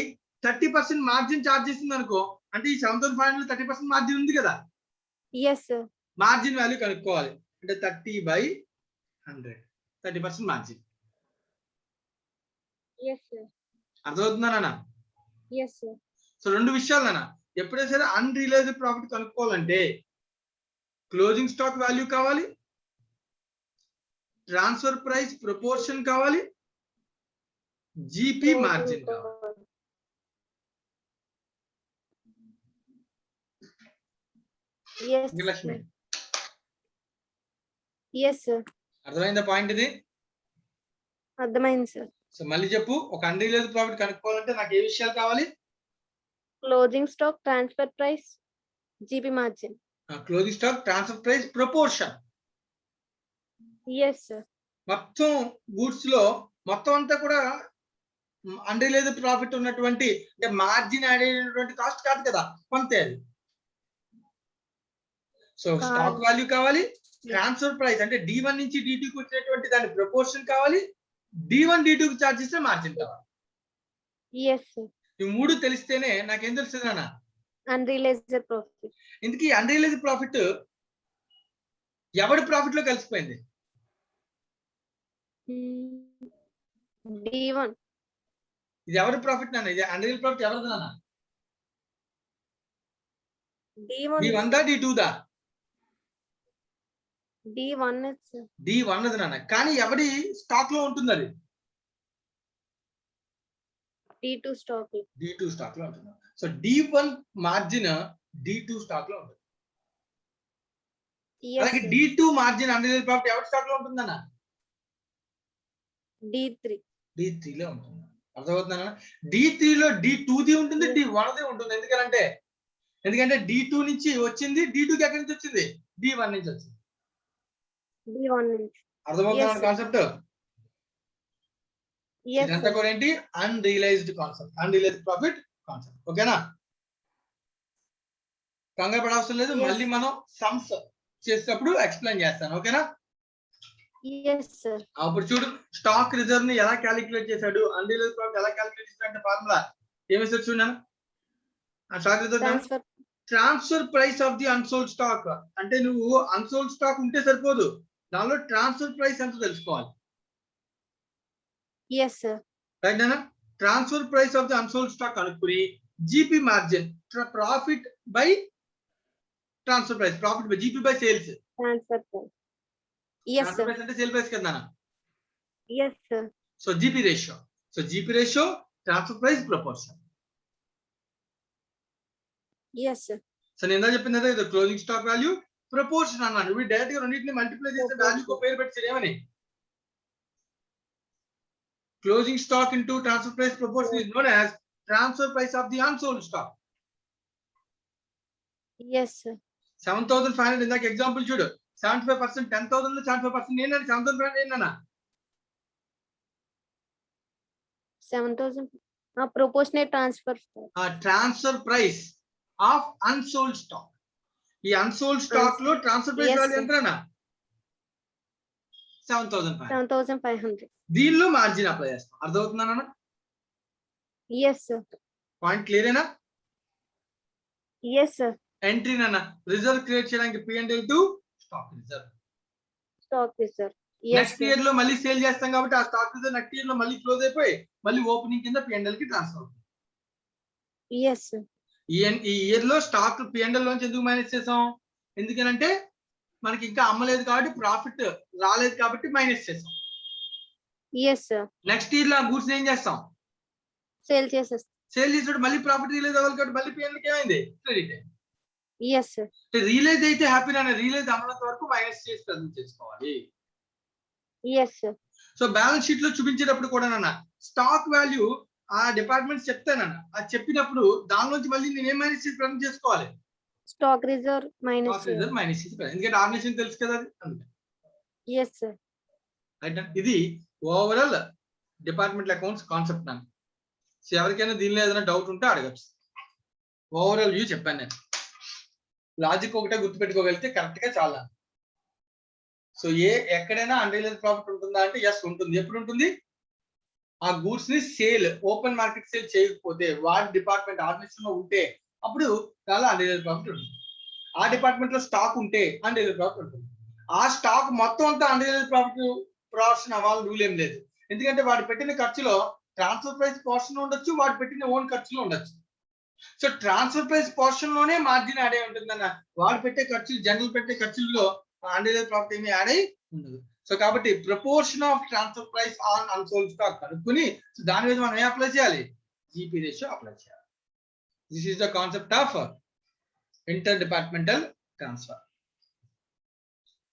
30% మార్జిన్ చార్జ్ చేసింది అనుకో, అంటే ఈ 7,500 30% మార్జిన్ ఉంది కదా, ఎస్ సార్. మార్జిన్ వాల్యూ కనుక్కోవాలి. అంటే 30/100 30% మార్జిన్. Yes sir. అర్థమవుతుందా నాన్న? Yes sir. సో రెండు విషయాలు నాన్న. ఎప్పుడైనా సరే అన్రియలైజ్డ్ ప్రాఫిట్ కనుక్కోవాలంటే క్లోజింగ్ స్టాక్ వాల్యూ కావాలి, ట్రాన్స్ఫర్ ప్రైస్ ప్రపోర్షన్ కావాలి, జీపీ మార్జిన్ కావాలి. Yes Lakshmi yes sir. అర్థమైందా పాయింట్ ఇది? అర్థమైంది సార్. సో మళ్ళీ చెప్పు, ఒక అన్రియలైజ్డ్ ప్రాఫిట్ కనుక్కోవాలంటే నాకు ఏ విషయాలు కావాలి? Closing stock, transfer price, GP margin. Closing stock, transfer price, proportion. Yes sir. మొత్తం గూడ్స్ లో మొత్తం అంతా కూడా అన్రియలైజ్డ్ ప్రాఫిట్ ఉన్నటువంటి అంటే మార్జిన్ యాడ్ అయినటువంటి కాస్ట్ కాదు కదా, కొంతే అది. సో స్టాక్ వాల్యూ కావాలి, ట్రాన్స్ఫర్ ప్రైస్ అంటే D1 నుంచి D2 కి వచ్చేటువంటి దాని ప్రపోర్షన్ కావాలి, D1 D2 కి చార్జ్ చేస్తే మార్జిన్ కావాలి. Yes sir. ఈ మూడు తెలిస్తేనే నాకేం తెలుస్తుంది నాన్న? Unrealized profit. ఇందుకీ అన్రియలైజ్డ్ ప్రాఫిట్ ఎవరి ప్రాఫిట్ లో కలిసిపోయింది? D1. ఇది ఎవరి ప్రాఫిట్ నాన్న? ఇది అన్రియల్ ప్రాఫిట్ ఎవరిది నాన్న? D1 దా D2 దా? D1 sir. D1 అది నాన్న. కానీ ఎవరి స్టాక్ లో ఉంటుంది అది? D2 stock. D2 స్టాక్ లో ఉంటుంది. So D1 margin D2 stock లో ఉంటుంది. అలాగే D2 మార్జిన్ అన్రియలైజ్డ్ ప్రాఫిట్ ఎవరి స్టాక్ లో ఉంటుందన్న? D3 లో ఉంటుంది. అర్థమవుతుందన్న? D3 లో D2 ది ఉంటుంది, D1 ది ఉంటుంది. ఎందుకంటే D2 నుంచి వచ్చింది, D2 కి ఎక్కడి నుంచి వచ్చింది? D1 నుంచి వచ్చింది. అర్థమవుతుందన్న కాన్సెప్ట్? ఇదంతా కూడా ఏంటి? Unrealised concept, unrealised profit concept. ఓకేనా? కంగారు పడవసరం లేదు, మళ్ళీ మనం సమ్స్ చేసేటప్పుడు ఎక్స్ప్లెయిన్ చేస్తాను. ఓకేనా? అప్పుడు చూడు, స్టాక్ రిజర్వ్ ని ఎలా క్యాలిక్యులేట్ చేశాడు, అన్రియలైజ్డ్ ప్రాఫిట్ ఎలా క్యాలిక్యులేట్ చేశాడు అంటే ఫార్ములా ఏమేసాడు చూడన్నా. Stock reserve transfer price of the unsold stock. అంటే నువ్వు అన్సోల్డ్ స్టాక్ ఉంటే సరిపోదు, దానిలో ట్రాన్స్ఫర్ ప్రైస్ ఎంత తెలుసుకోవాలి. రైట్ నాన్న? Transfer price of the unsold stock కనుక్కుని GP margin profit by transfer price, profit by GP by sales. Transfer price. yes transfer sir, price అంటే సేల్ ప్రైస్ కదా. yes sir, so GP ratio, so GP ratio transfer price proportion. yes sir, so నేను ఎంత చెప్పింది అదే, closing stock value proportion అన్నాను. ఇవి direct గా రెండింటిని మల్టిప్లై చేస్తే వాల్యూకి పేరు పెట్టి ఏమని, closing stock into transfer price proportion is known as transfer price of the unsold stock. yes sir, 7,500 ఇందాక ఎగ్జాంపుల్ చూడు, 75%, 10,000 లో 75% ఏంటంటే 7,500 ఏంటన్నా 7,000 proportionate transfer. Transfer price of unsold stock. ఈ అన్సోల్డ్ స్టాక్ లో transfer price Yes, value sir. ఎంతనా 7,500. 7,500. దీనిలో margin apply చేస్తాం. అర్థమవుతుందా? yes sir, పాయింట్ క్లియరేనా? yes sir, ఎంట్రీ నాన్న రిజర్వ్ క్రియేట్ చేయడానికి P&L to stock reserve. stock reserve. yes next sir, year లో మళ్ళీ సేల్ చేస్తాం కాబట్టి ఆ స్టాక్ రిజర్వ్ నెక్స్ట్ ఇయర్ లో మళ్ళీ క్లోజ్ అయిపోయి మళ్ళీ ఓపెనింగ్ కింద P&L కి ట్రాన్స్ఫర్ అవుతుంది. yes sir, ఈ ఇయర్ లో స్టాక్ P&L లోంచి ఎందుకు మైనస్ చేసాం? ఎందుకనంటే మనకి ఇంకా అమ్మలేదు కాబట్టి, ప్రాఫిట్ రాలేదు కాబట్టి మైనస్ చేసాం. yes sir, నెక్స్ట్ ఇయర్ లో ఆ గూడ్స్ ఏం చేస్తాం? sale చేసేస్తాం. సేల్ చేసినప్పుడు మళ్ళీ ప్రాఫిట్ రిలీజ్ అవ్వాలి కాబట్టి మళ్ళీ P&L కి ఏమైంది? క్రెడిట్ అయింది. yes sir, రియలైజ్ అయితే హ్యాపీ నాన్న, రియలైజ్ అమ్మనంత వరకు మైనస్ చేసి ప్రజెంట్ చేసుకోవాలి. yes sir, so balance sheet లో చూపించేటప్పుడు కూడా నాన్న స్టాక్ వాల్యూ ఆ డిపార్ట్మెంట్ చెప్తానన్న, అది చెప్పినప్పుడు దానిలోంచి మళ్ళీ నేను ఏం మైనస్ చేసి ప్రజెంట్ చేసుకోవాలి? stock reserve minus. Stock reserve minus చేసి, ఎందుకంటే ఆర్గనైజేషన్ తెలుసు కదా అది. అందుకే yes sir, రైట్. ఇది ఓవరాల్ డిపార్ట్మెంట్ అకౌంట్స్ కాన్సెప్ట్ నాకు. సో ఎవరికైనా దీనిలో ఏదైనా డౌట్ ఉంటే అడగచ్చు. ఓవరాల్ వ్యూ చెప్పాను నేను. లాజిక్ ఒకటే గుర్తుపెట్టుకోగలిగితే కరెక్ట్ గా చాలా. సో ఎక్కడైనా అన్రియలైజ్డ్ ప్రాఫిట్ ఉంటుందా అంటే ఎస్ ఉంటుంది. ఎప్పుడు ఉంటుంది? ఆ గూడ్స్ ని సేల్, ఓపెన్ మార్కెట్ సేల్ చేయకపోతే, వాటి డిపార్ట్మెంట్ ఆర్గనైజేషన్ లో ఉంటే అప్పుడు చాలా అన్రియలైజ్డ్ ప్రాఫిట్ ఉంటుంది. ఆ డిపార్ట్మెంట్ లో స్టాక్ ఉంటే అన్రియలైజ్డ్ ప్రాఫిట్ ఉంటుంది. ఆ స్టాక్ మొత్తం అంతా అన్రియలైజ్డ్ ప్రాఫిట్ పోర్షన్ అవ్వాలని రూల్ ఏం లేదు. ఎందుకంటే వాడు పెట్టిన ఖర్చులో ట్రాన్స్ఫర్ ప్రైస్ పోర్షన్ ఉండొచ్చు, వాడు పెట్టిన ఓన్ ఖర్చులో ఉండొచ్చు. సో ట్రాన్స్ఫర్ ప్రైస్ పోర్షన్ లోనే మార్జిన్ యాడ్ అయి ఉంటుందన్న. వాడు పెట్టే ఖర్చులు, జనరల్ పెట్టే ఖర్చుల్లో అన్రియలైజ్డ్ ప్రాఫిట్ ఏమీ యాడ్ అయి ఉండదు. సో కాబట్టి proportion of transfer price on unsold stock కనుక్కొని దాని మీద మనం ఏం అప్లై చేయాలి? జీపీ రేషియో అప్లై చేయాలి. This is the concept of inter departmental transfer.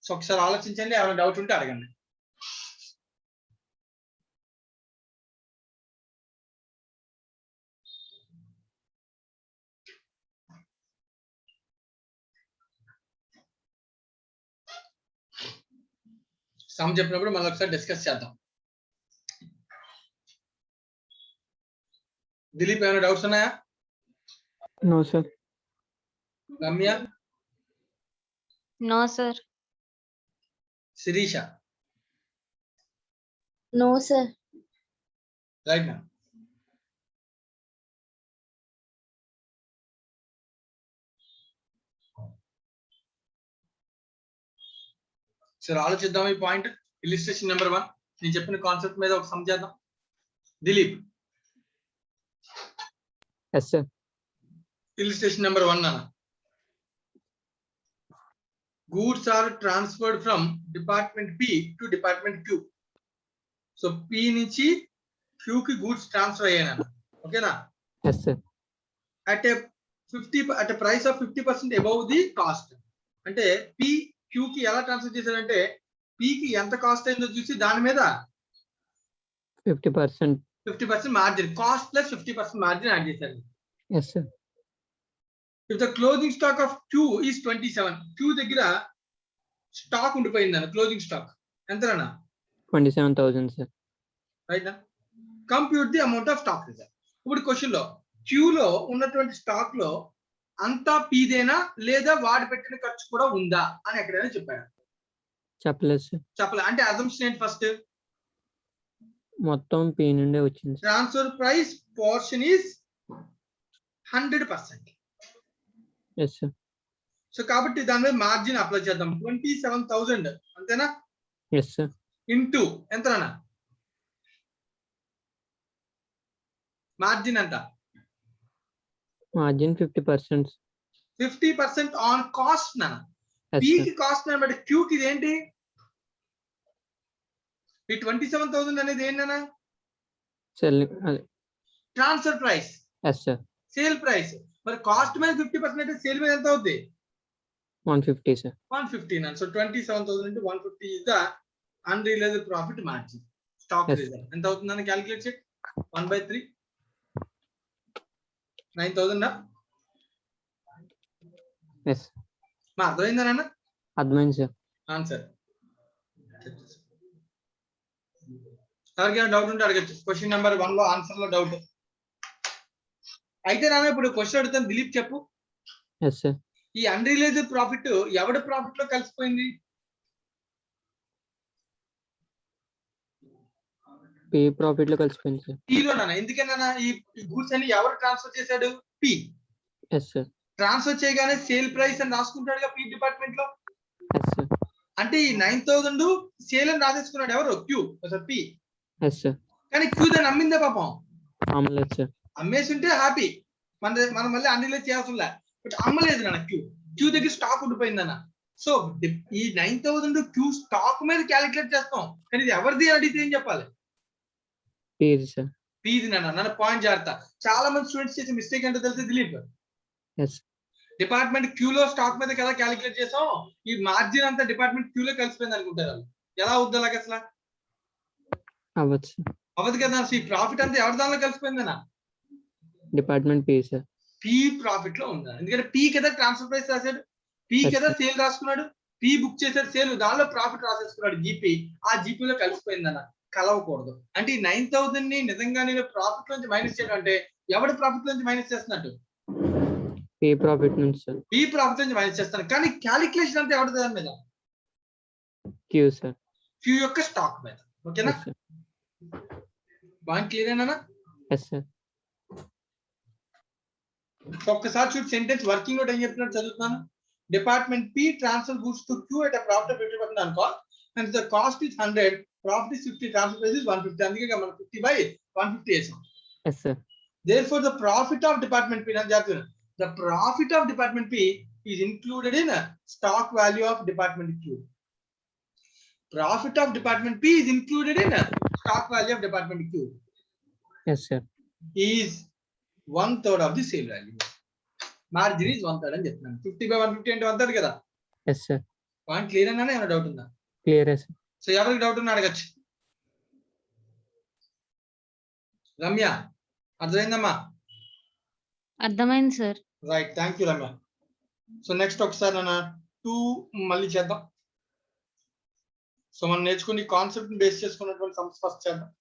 So ఒకసారి ఆలోచించండి, ఏమైనా డౌట్ ఉంటే అడగండి. సమ్ చెప్పినప్పుడు మళ్ళీ ఒకసారి డిస్కస్ చేద్దాం. దిలీప్ ఏమైనా డౌట్స్ ఉన్నాయా? No, sir. Ramya, No, sir. Sirisha, No, sir. Right ma'am. సరే ఆలోచిద్దాం. ఈ పాయింట్ ఇలిస్ట్రేషన్ నెంబర్ 1 నేను చెప్పిన కాన్సెప్ట్ మీద ఒక సమ్ చేద్దాం. Dilip, Yes, sir. Illustration number 1 అన్న. Goods are transferred from department P to department Q. So P నుంచి Q కి గూడ్స్ ట్రాన్స్ఫర్ అయ్యాను. ఓకేనా? Yes, sir. at a price of 50% above the cost. అంటే P Q కి ఎలా ట్రాన్స్ఫర్ చేశారంటే P కి ఎంత కాస్ట్ అయిందో చూసి దాని మీద 50%. 50% margin, cost plus 50% margin add చేశారు. Yes, sir. If the closing stock of Q is 27, Q దగ్గర స్టాక్ ఉండిపోయిందన్న. క్లోజింగ్ స్టాక్ ఎంతనా? 27,000, sir. Right. Compute the amount of stock reserve. ఇప్పుడు క్వశ్చన్ లో Q లో ఉన్నటువంటి స్టాక్ లో అంతా పీదేనా లేదా వాడు పెట్టిన ఖర్చు కూడా ఉందా అని ఎక్కడైనా చెప్పాడు? చెప్పలేదు, sir. చెప్పలే. అంటే అజంప్షన్ ఏంటి? ఫస్ట్ మొత్తం P నుండే వచ్చింది, sir. Transfer price portion is 100%. Yes, sir. So కాబట్టి దాని మీద మార్జిన్ అప్లై చేద్దాం. 27,000 అంతేనా? Yes, sir. ఇంటూ ఎంతనా మార్జిన్ అంట? మార్జిన్ 50%. 50% ఆన్ కాస్ట్ నా. Yes, P sir. కి కాస్ట్ నా, బట్ Q కి ఇదేంటి? ఈ 27,000 అనేది ఏంటన్నా? Selling. Transfer price, Yes, sir. Sale price. మరి కాస్ట్ మీద 50% అయితే సేల్ మీద ఎంత అవుద్ది? 150, sir. 150 నా. So 27,000 into 150 is the unrealized profit margin. Stock Yes. Reserve ఎంత అవుతుందని క్యాలిక్యులేట్ చేయండి. 1/3 9,000 నా. Yes. మా అర్థమైందన్న? అర్థమైంది, సార్. ఆన్సర్. ఎవరికైనా డౌట్ ఉంటే అడగచ్చు. క్వశ్చన్ నెంబర్ 1 లో ఆన్సర్ లో డౌట్ అయితే నాన్న ఇప్పుడు క్వశ్చన్ అడుగుతాను, దిలీప్ చెప్పు. Yes, sir. ఈ అన్రియలైజ్డ్ ప్రాఫిట్ ఎవడి ప్రాఫిట్ లో కలిసిపోయింది? పే ప్రాఫిట్ లో కలిసిపోయింది, సార్. P లో నాన్న. ఎందుకన్నా ఈ గూడ్స్ అని ఎవరు ట్రాన్స్ఫర్ చేశాడు? P. Yes sir. ట్రాన్స్ఫర్ చేయగానే సేల్ ప్రైస్ అని రాసుకుంటాడుగా P డిపార్ట్మెంట్ లో. Yes sir. అంటే ఈ 9,000 సేల్ అని రాసేసుకున్నాడు ఎవరు? Q. P. Yes sir. కానీ Q దాన్ని అమ్మిందే పాపం. అమ్మలేదు సార్. అమ్మేసి ఉంటే హ్యాపీ, మనం మళ్ళీ అన్రియలైజ్ చేయాల్సిన లే. బట్ అమ్మలేదు నాన్న. Q దగ్గర స్టాక్ ఉండిపోయిందన్న. సో ఈ 9,000 Q స్టాక్ మీద క్యాలిక్యులేట్ చేస్తాం, కానీ ఇది ఎవరిది అడిగితే ఏం చెప్పాలి? పీది సార్. పీది నాన్న. పాయింట్ జాగ్రత్త. చాలా మంది స్టూడెంట్స్ చేసే మిస్టేక్ ఏంటో తెలిసి దిలీప్, ఎస్. డిపార్ట్మెంట్ Q లో స్టాక్ మీద కదా క్యాలిక్యులేట్ చేసాం, ఈ మార్జిన్ అంతా డిపార్ట్మెంట్ Q లో కలిసిపోయింది అనుకుంటారు వాళ్ళు. ఎలా అవుద్ది అలాగ? అసలు అవ్వదు సార్. అవ్వదు కదా. ఈ ప్రాఫిట్ అంతా ఎవరి దానిలో కలిసిపోయిందన్నా? Department P sir. P profit లో ఉందా? ఎందుకంటే P కదా ట్రాన్స్ఫర్ ప్రైస్ రాశాడు, P కదా సేల్ రాసుకున్నాడు, P బుక్ చేశాడు సేల్, దానిలో ప్రాఫిట్ రాసేసుకున్నాడు GP, ఆ GP లో కలిసిపోయిందన్న. కలవకూడదు. అంటే ఈ 9,000 ని నిజంగా నేను ప్రాఫిట్ నుంచి మైనస్ చేయడం అంటే ఎవడి ప్రాఫిట్ నుంచి మైనస్ చేస్తున్నట్టు? పే ప్రాఫిట్ నుంచి సార్. P ప్రాఫిట్ నుంచి మైనస్ చేస్తాను, కానీ క్యాలిక్యులేషన్ అంతా ఎవరి దాని మీద? Q sir. Q యొక్క స్టాక్ మీద. ఓకేనా? పాయింట్ క్లియర్ ఏనా? Yes sir. ఒక్కసారి చూడు సెంటెన్స్ వర్కింగ్ అవుట్ ఏం చెప్తున్నాడు చదువుతున్నాను. Department P transfer goods to Q at a profit of 50% on cost and the cost is 100, profit is 50, transfer price is 150. అందుకే మనం 50/150 వేసాం. Yes sir. Therefore the profit of department P, నేను చెప్తున్నాను, the profit of department P is included in stock value of department Q. Profit of department P is included in stock value of department Q. Yes sir. Is 1/3 of the sale value. Margin is 1/3 అని చెప్తున్నాను. 50/150 అంటే 1/3 కదా. Yes sir. Point clear అన్నా? ఏమైనా doubt ఉందా? Clear sir. So ఎవరికి doubt ఉన్నా అడగచ్చు. రమ్య అర్థమైందమ్మా? అర్థమైంది sir. Right, thank you Ramya. So next ఒకసారి నా 2 మళ్ళీ చేద్దాం. సో మనం నేర్చుకుని కాన్సెప్ట్ బేస్ చేసుకున్నటువంటి సమ్స్ ఫస్ట్ చేద్దాం.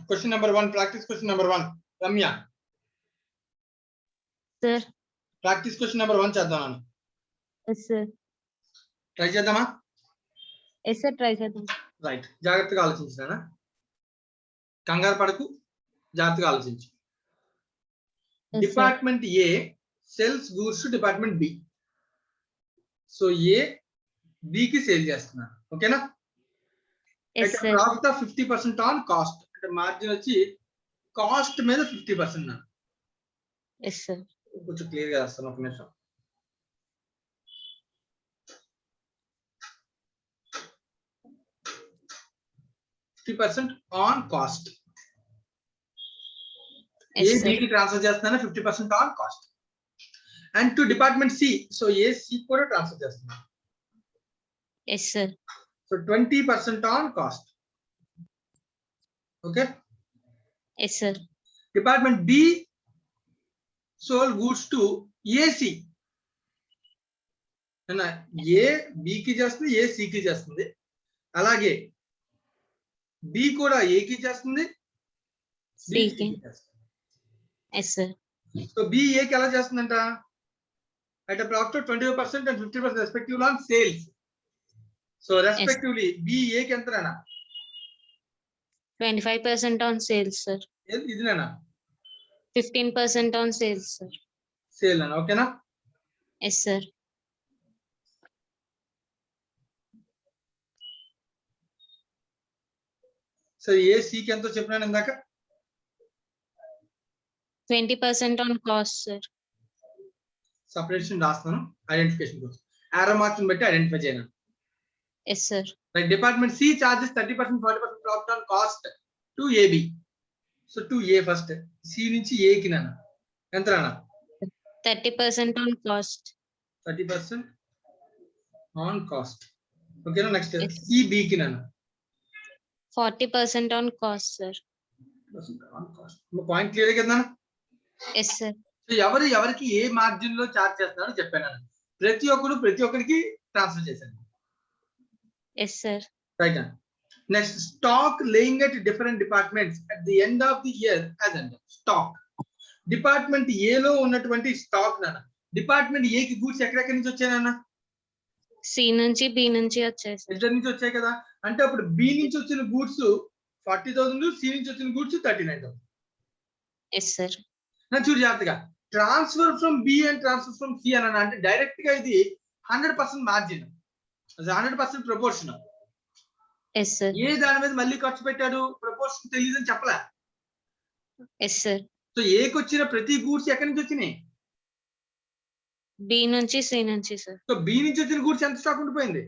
Question number 1, practice question number 1. Ramya. Sir. Practice question number 1 చేద్దాం నాన్న. Yes sir. ట్రై చేద్దామా? Yes sir, ట్రై చేద్దాం. రైట్, జాగ్రత్తగా ఆలోచించానా? కంగారు పడకు, జాగ్రత్తగా ఆలోచించు. Department A cells goods to department B. So A B కి సేల్ చేస్తున్నారు. ఓకేనా? Yes sir. Profit of 50% on cost. అంటే మార్జిన్ వచ్చి కాస్ట్ మీద 50% నా. Yes sir. కొంచెం క్లియర్ గా రాస్తాను, ఒక నిమిషం. On cost. ఏ B కి ట్రాన్స్ఫర్ చేస్తున్నాను 50% on cost. And to department C. So A C కూడా ట్రాన్స్ఫర్ చేస్తున్నాను. Yes sir. So 20% on cost. Okay. Yes sir. Department B sold goods to AC. అన్న A B కి చేస్తుంది, A C కి చేస్తుంది. అలాగే B కూడా A కి చేస్తుంది, C కి. Yes sir. సో బి ఏకి ఎలా చేస్తుందంట? at a profit of 25% and 50% respectively on sales. So respectively B A కి ఎంతనా? 25% on sales సార్. ఇదినా? 15% on sales సార్. సేల్ అన్న, ఓకేనా? Yes sir. So A C కి ఎంతో చెప్పినాను ఇందాక? 20% on cost సార్. సపరేషన్ రాస్తాను ఐడెంటిఫికేషన్ కోసం. ఆరో మార్క్స్ బట్టి ఐడెంటిఫై చేయను. Yes sir. Like department C charges 30% 40% profit on cost to AB. So to A first. C నుంచి A కి నానా ఎంత నానా? 30% on cost. 30% on cost. ఓకేనా? Next Yes. C B కి నానా 40% on cost sir. on cost. Point clear కదా నానా? Yes sir. సో ఎవరికి ఏ మార్జిన్ లో చార్జ్ చేస్తున్నారో చెప్పాను. ప్రతి ఒక్కరికి ట్రాన్స్ఫర్ చేశాను. Yes sir. Right. Next stock laying at different departments at the end of the year as and stock. Department A లో ఉన్నటువంటి స్టాక్ నాన్న, డిపార్ట్మెంట్ ఏ కి గూడ్స్ ఎక్కడెక్కడి నుంచి వచ్చాయన్న? సి నుంచి బి నుంచి వచ్చాయి సార్. ఇద్దరు నుంచి వచ్చాయి కదా. అంటే అప్పుడు బి నుంచి వచ్చిన గూడ్స్ 40,000, సి నుంచి వచ్చిన గూడ్స్ 39,000. Yes sir. చూడు జాగ్రత్తగా, transfer from B and transfer from C అని అంటే డైరెక్ట్ గా ఇది 100% margin, 100% proportion. Yes sir. A దాని మీద మళ్ళీ ఖర్చు పెట్టాడు, ప్రపోర్షన్ తెలియదని చెప్పలే. Yes sir. సో ఏకి వచ్చిన ప్రతి గూడ్స్ ఎక్కడి నుంచి వచ్చినాయి? బి నుంచి సి నుంచి సార్. సో బి నుంచి వచ్చిన గూడ్స్ ఎంత స్టాక్ ఉండిపోయింది?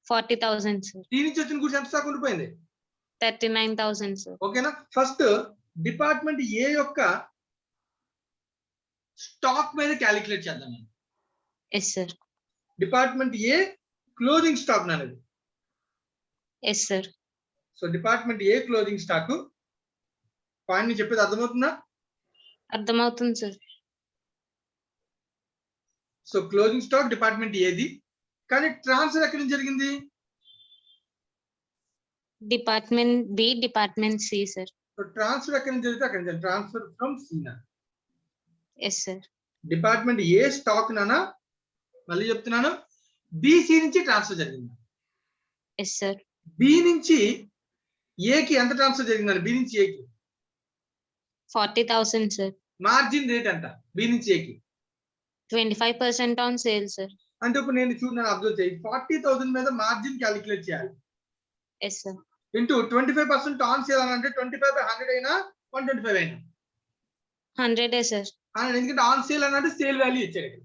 40,000 సార్. సి నుంచి వచ్చిన గూడ్స్ ఎంత స్టాక్ ఉండిపోయింది? 39,000 సార్. ఓకేనా? ఫస్ట్ డిపార్ట్మెంట్ ఏ యొక్క స్టాక్ మీద క్యాలిక్యులేట్ చేద్దాం. Yes sir. Department A closing stock అనేది. Yes sir. So department A closing stock point ని చెప్పేది అర్థమవుతుందా? అర్థమవుతుంది sir. So closing stock department ఏది, కానీ ట్రాన్స్ఫర్ ఎక్కడి నుంచి జరిగింది? Department B department C sir. So transfer ఎక్కడి నుంచి జరిగితే అక్కడి నుంచి ట్రాన్స్ఫర్ ఫ్రమ్ సీనా. Yes sir. Department A stock నానా, మళ్ళీ చెప్తున్నాను, బిసి నుంచి ట్రాన్స్ఫర్ జరిగింది. Yes sir. బి నుంచి ఏకి ఎంత ట్రాన్స్ఫర్ జరిగిందని? బి నుంచి ఏకి 40,000 సార్. మార్జిన్ రేట్ అంట బి నుంచి ఏకి 25% ఆన్ సేల్ సార్. అంటే ఇప్పుడు నేను చూడని అబ్జర్వ్ చేయి, 40,000 మీద మార్జిన్ క్యాలిక్యులేట్ చేయాలి. Yes sir. Into 25% on sale అని అంటే 25/100 అయినా 125 అయినా 100 సార్. ఎందుకంటే ఆన్ సేల్ అన్నట్టు సేల్ వాల్యూ ఇచ్చాడు.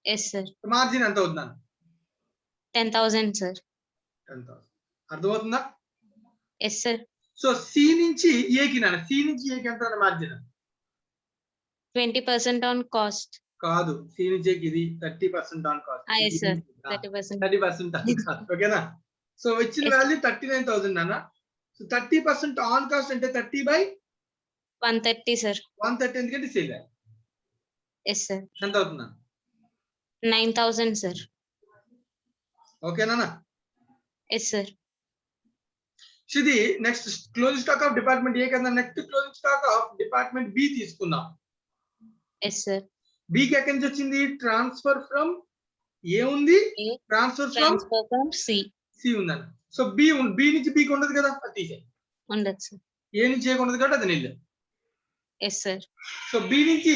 Yes sir. మార్జిన్ ఎంత అవుతుందని? 10,000 సార్. 10,000. అర్థమవుతుందా? Yes sir. సో సి నుంచి ఏకి నాన్న, సి నుంచి ఏకి ఎంత మార్జిన్? 20% on cost. కాదు, సి నుంచి ఏకి ఇది 30% on cost. Yes sir. 30%. 30% on cost. ఓకేనా? సో వచ్చిన వాల్యూ 39,000 నాన్న. సో 30% ఆన్ కాస్ట్ అంటే 30/130 సార్. 130 ఎందుకంటే సేల్ వాల్యూ. Yes sir. ఎంత అవుతుందా? 9,000 సార్. ఓకేనా? Yes sir. ఇది next closing stock of department A కదా. Next closing stock of department B తీసుకుందాం. Yes sir. బి కి ఎక్కడి నుంచి వచ్చింది? ట్రాన్స్ఫర్ ఫ్రమ్ ఏ ఉంది, ట్రాన్స్ఫర్ ఫ్రమ్ సి సి ఉందని. సో బి నుంచి బి కి ఉండదు కదా, అది తీసేయి. ఉండదు సార్. ఏ నుంచి ఏ ఉండదు కాబట్టి అది nil. Yes sir. So B నుంచి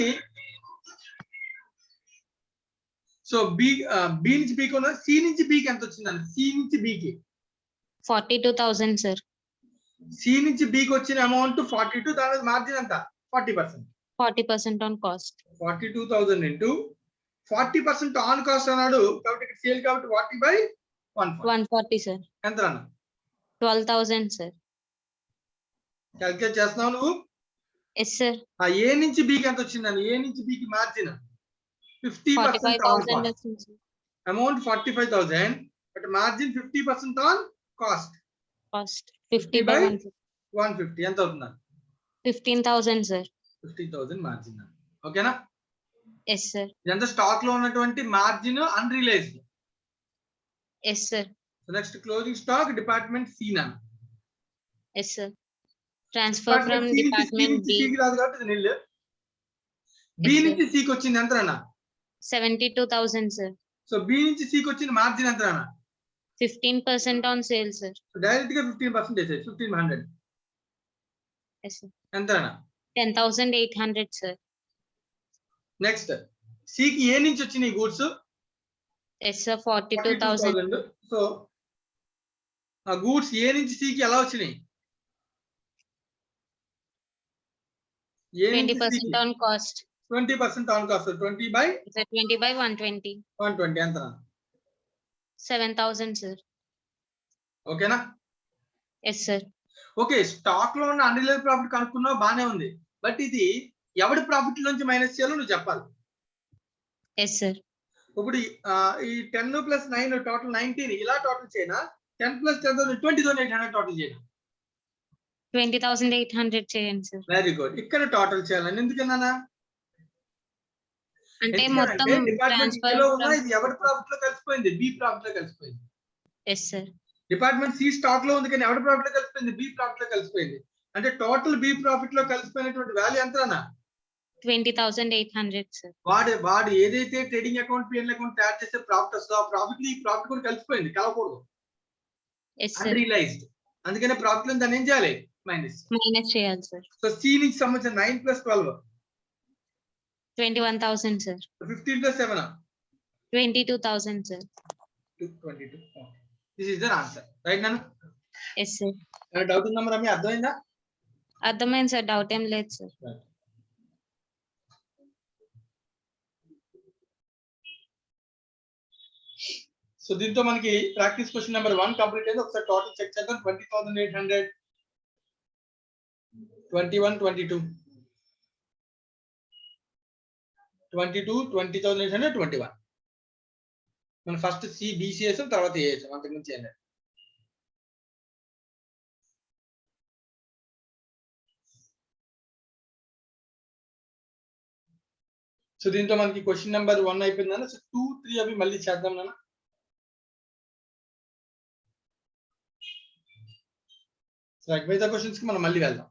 బి నుంచి బి కి ఉన్నది. సి నుంచి బి కి ఎంత వచ్చిందని? సి నుంచి బి కి 42,000 సార్. సి నుంచి బి కి వచ్చిన అమౌంట్ 42, దాని మీద మార్జిన్ ఎంత? 40%. 40% on cost. 42,000 into 40% on cost అన్నాడు కాబట్టి ఇక్కడ సేల్ కాబట్టి 40/140. 140 సార్. ఎంత అన్న? 12,000 సార్. క్యాల్కులేట్ చేస్తున్నావు నువ్వు? Yes sir. ఆ ఏ నుంచి బి కి ఎంత వచ్చిందని? ఏ నుంచి బి కి మార్జిన్ 50% ఆన్ 45,000 కాస్ట్. వచ్చింది sir. Amount 45,000 but margin 50% on cost. Cost 50/150. 150 ఎంత అవుతుంది? 15,000 సార్. 50,000 మార్జిన్. ఓకేనా? Yes sir. ఇదంతా స్టాక్ లో ఉన్నటువంటి margin unrealised. Yes sir. Next closing stock department C నా. Yes sir. Transfer from department B. సికి రాదు కాబట్టి ఇది నిల్. B Yes, sir. నుంచి సికి వచ్చింది ఎంత అన్న? 72,000, sir. సో బి నుంచి సికి వచ్చిన మార్జిన్ ఎంత అన్న? 15% on sale, sir. డైరెక్ట్ గా 15% వేసేది 1500 Yes, sir. ఎంత అన్న? 10,800, sir. నెక్స్ట్ సికి ఏ నుంచి వచ్చినాయి గూడ్స్? Yes, sir. 42,000. సో ఆ గూడ్స్ ఏ నుంచి సికి ఎలా వచ్చినాయి? ఏ నుంచి 20% on cost. 20% on cost 20 by Sir, 20 by 120. 120 ఎంత? 7,000, sir. ఓకేనా? Yes, sir. ఓకే, స్టాక్ లో ఉన్న అన్రిలైజ్ ప్రాఫిట్ కనుక్కున్నావు బానే ఉంది. బట్ ఇది ఎవడి ప్రాఫిట్ నుంచి మైనస్ చేయాలో నువ్వు చెప్పాలి. Yes, sir. ఇప్పుడు ఈ 10 + 9 టోటల్ 19 ఇలా టోటల్ చేయనా? 10 + 10 20,800 టోటల్ చేయనా? 20,800 చేయండి, sir. Very good. ఇక్కడ టోటల్ చేయాలని ఎందుకన్నా? అంటే మొత్తం డిపార్ట్మెంట్ ట్రాన్స్ఫర్. లో ఉన్న ఇది ఎవరి ప్రాఫిట్ లో కలిసిపోయింది? బి ప్రాఫిట్ లో కలిసిపోయింది. Yes, sir. Department C stock లో ఉంది కానీ ఎవరి ప్రాఫిట్ లో కలిసిపోయింది? బి ప్రాఫిట్ లో కలిసిపోయింది. అంటే టోటల్ బి ప్రాఫిట్ లో కలిసిపోయినటువంటి వాల్యూ ఎంత అన్న? 20,800, sir. వాడు ఏదైతే ట్రేడింగ్ అకౌంట్ పిఎల్ అకౌంట్ తయారు చేసే ప్రాఫిట్ వస్తుందో ఆ ప్రాఫిట్ ఈ ప్రాఫిట్ కూడా కలిసిపోయింది, కలవకూడదు. Yes, sir. అన్రియలైజ్డ్. అందుకనే ప్రాఫిట్ లో దాన్ని ఏం చేయాలి? మైనస్. మైనస్ చేయాలి, sir. సో సి నుంచి సంబంధించిన 9 + 12 21,000, sir. 15 + 7 22,000, sir. 22. This is the answer. Right నాన్న? Yes, sir. డౌట్ ఉందా మరి? అర్థమైందా? అర్థమైంది, సార్. డౌట్ ఏం లేదు, సార్. సో దీంతో మనకి ప్రాక్టీస్ క్వశ్చన్ నెంబర్ 1 కంప్లీట్ అయింది. ఒకసారి టోటల్ చెక్ చేద్దాం. 20,800 21 22 22 20,800 21. మనం ఫస్ట్ సి బిసి వేసాం, తర్వాత ఏ వేసాం, అంతకు మించి ఏం లేదు. సో దీంతో మనకి క్వశ్చన్ నెంబర్ 1 అయిపోయిందన్న. సో 2, 3 అవి మళ్ళీ చేద్దాం నాన్న. సో మిగతా క్వశ్చన్స్ కి మనం మళ్ళీ వెళ్దాం.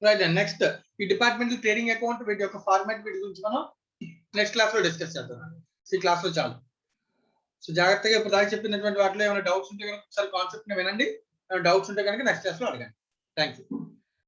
రైట్ అండ్ నెక్స్ట్ ఈ డిపార్ట్మెంటల్ ట్రేడింగ్ అకౌంట్ వీటి యొక్క ఫార్మాట్ వీటి గురించి మనం నెక్స్ట్ క్లాస్ లో డిస్కస్ చేద్దాం. ఈ క్లాస్ లో చాలు. సో జాగ్రత్తగా ఇప్పుడు దాకా చెప్పినటువంటి వాటిలో ఏమైనా డౌట్స్ ఉంటే కనుక ఒకసారి కాన్సెప్ట్ ని వినండి. డౌట్స్ ఉంటే కనుక నెక్స్ట్ క్లాస్ లో అడగండి. Thank you.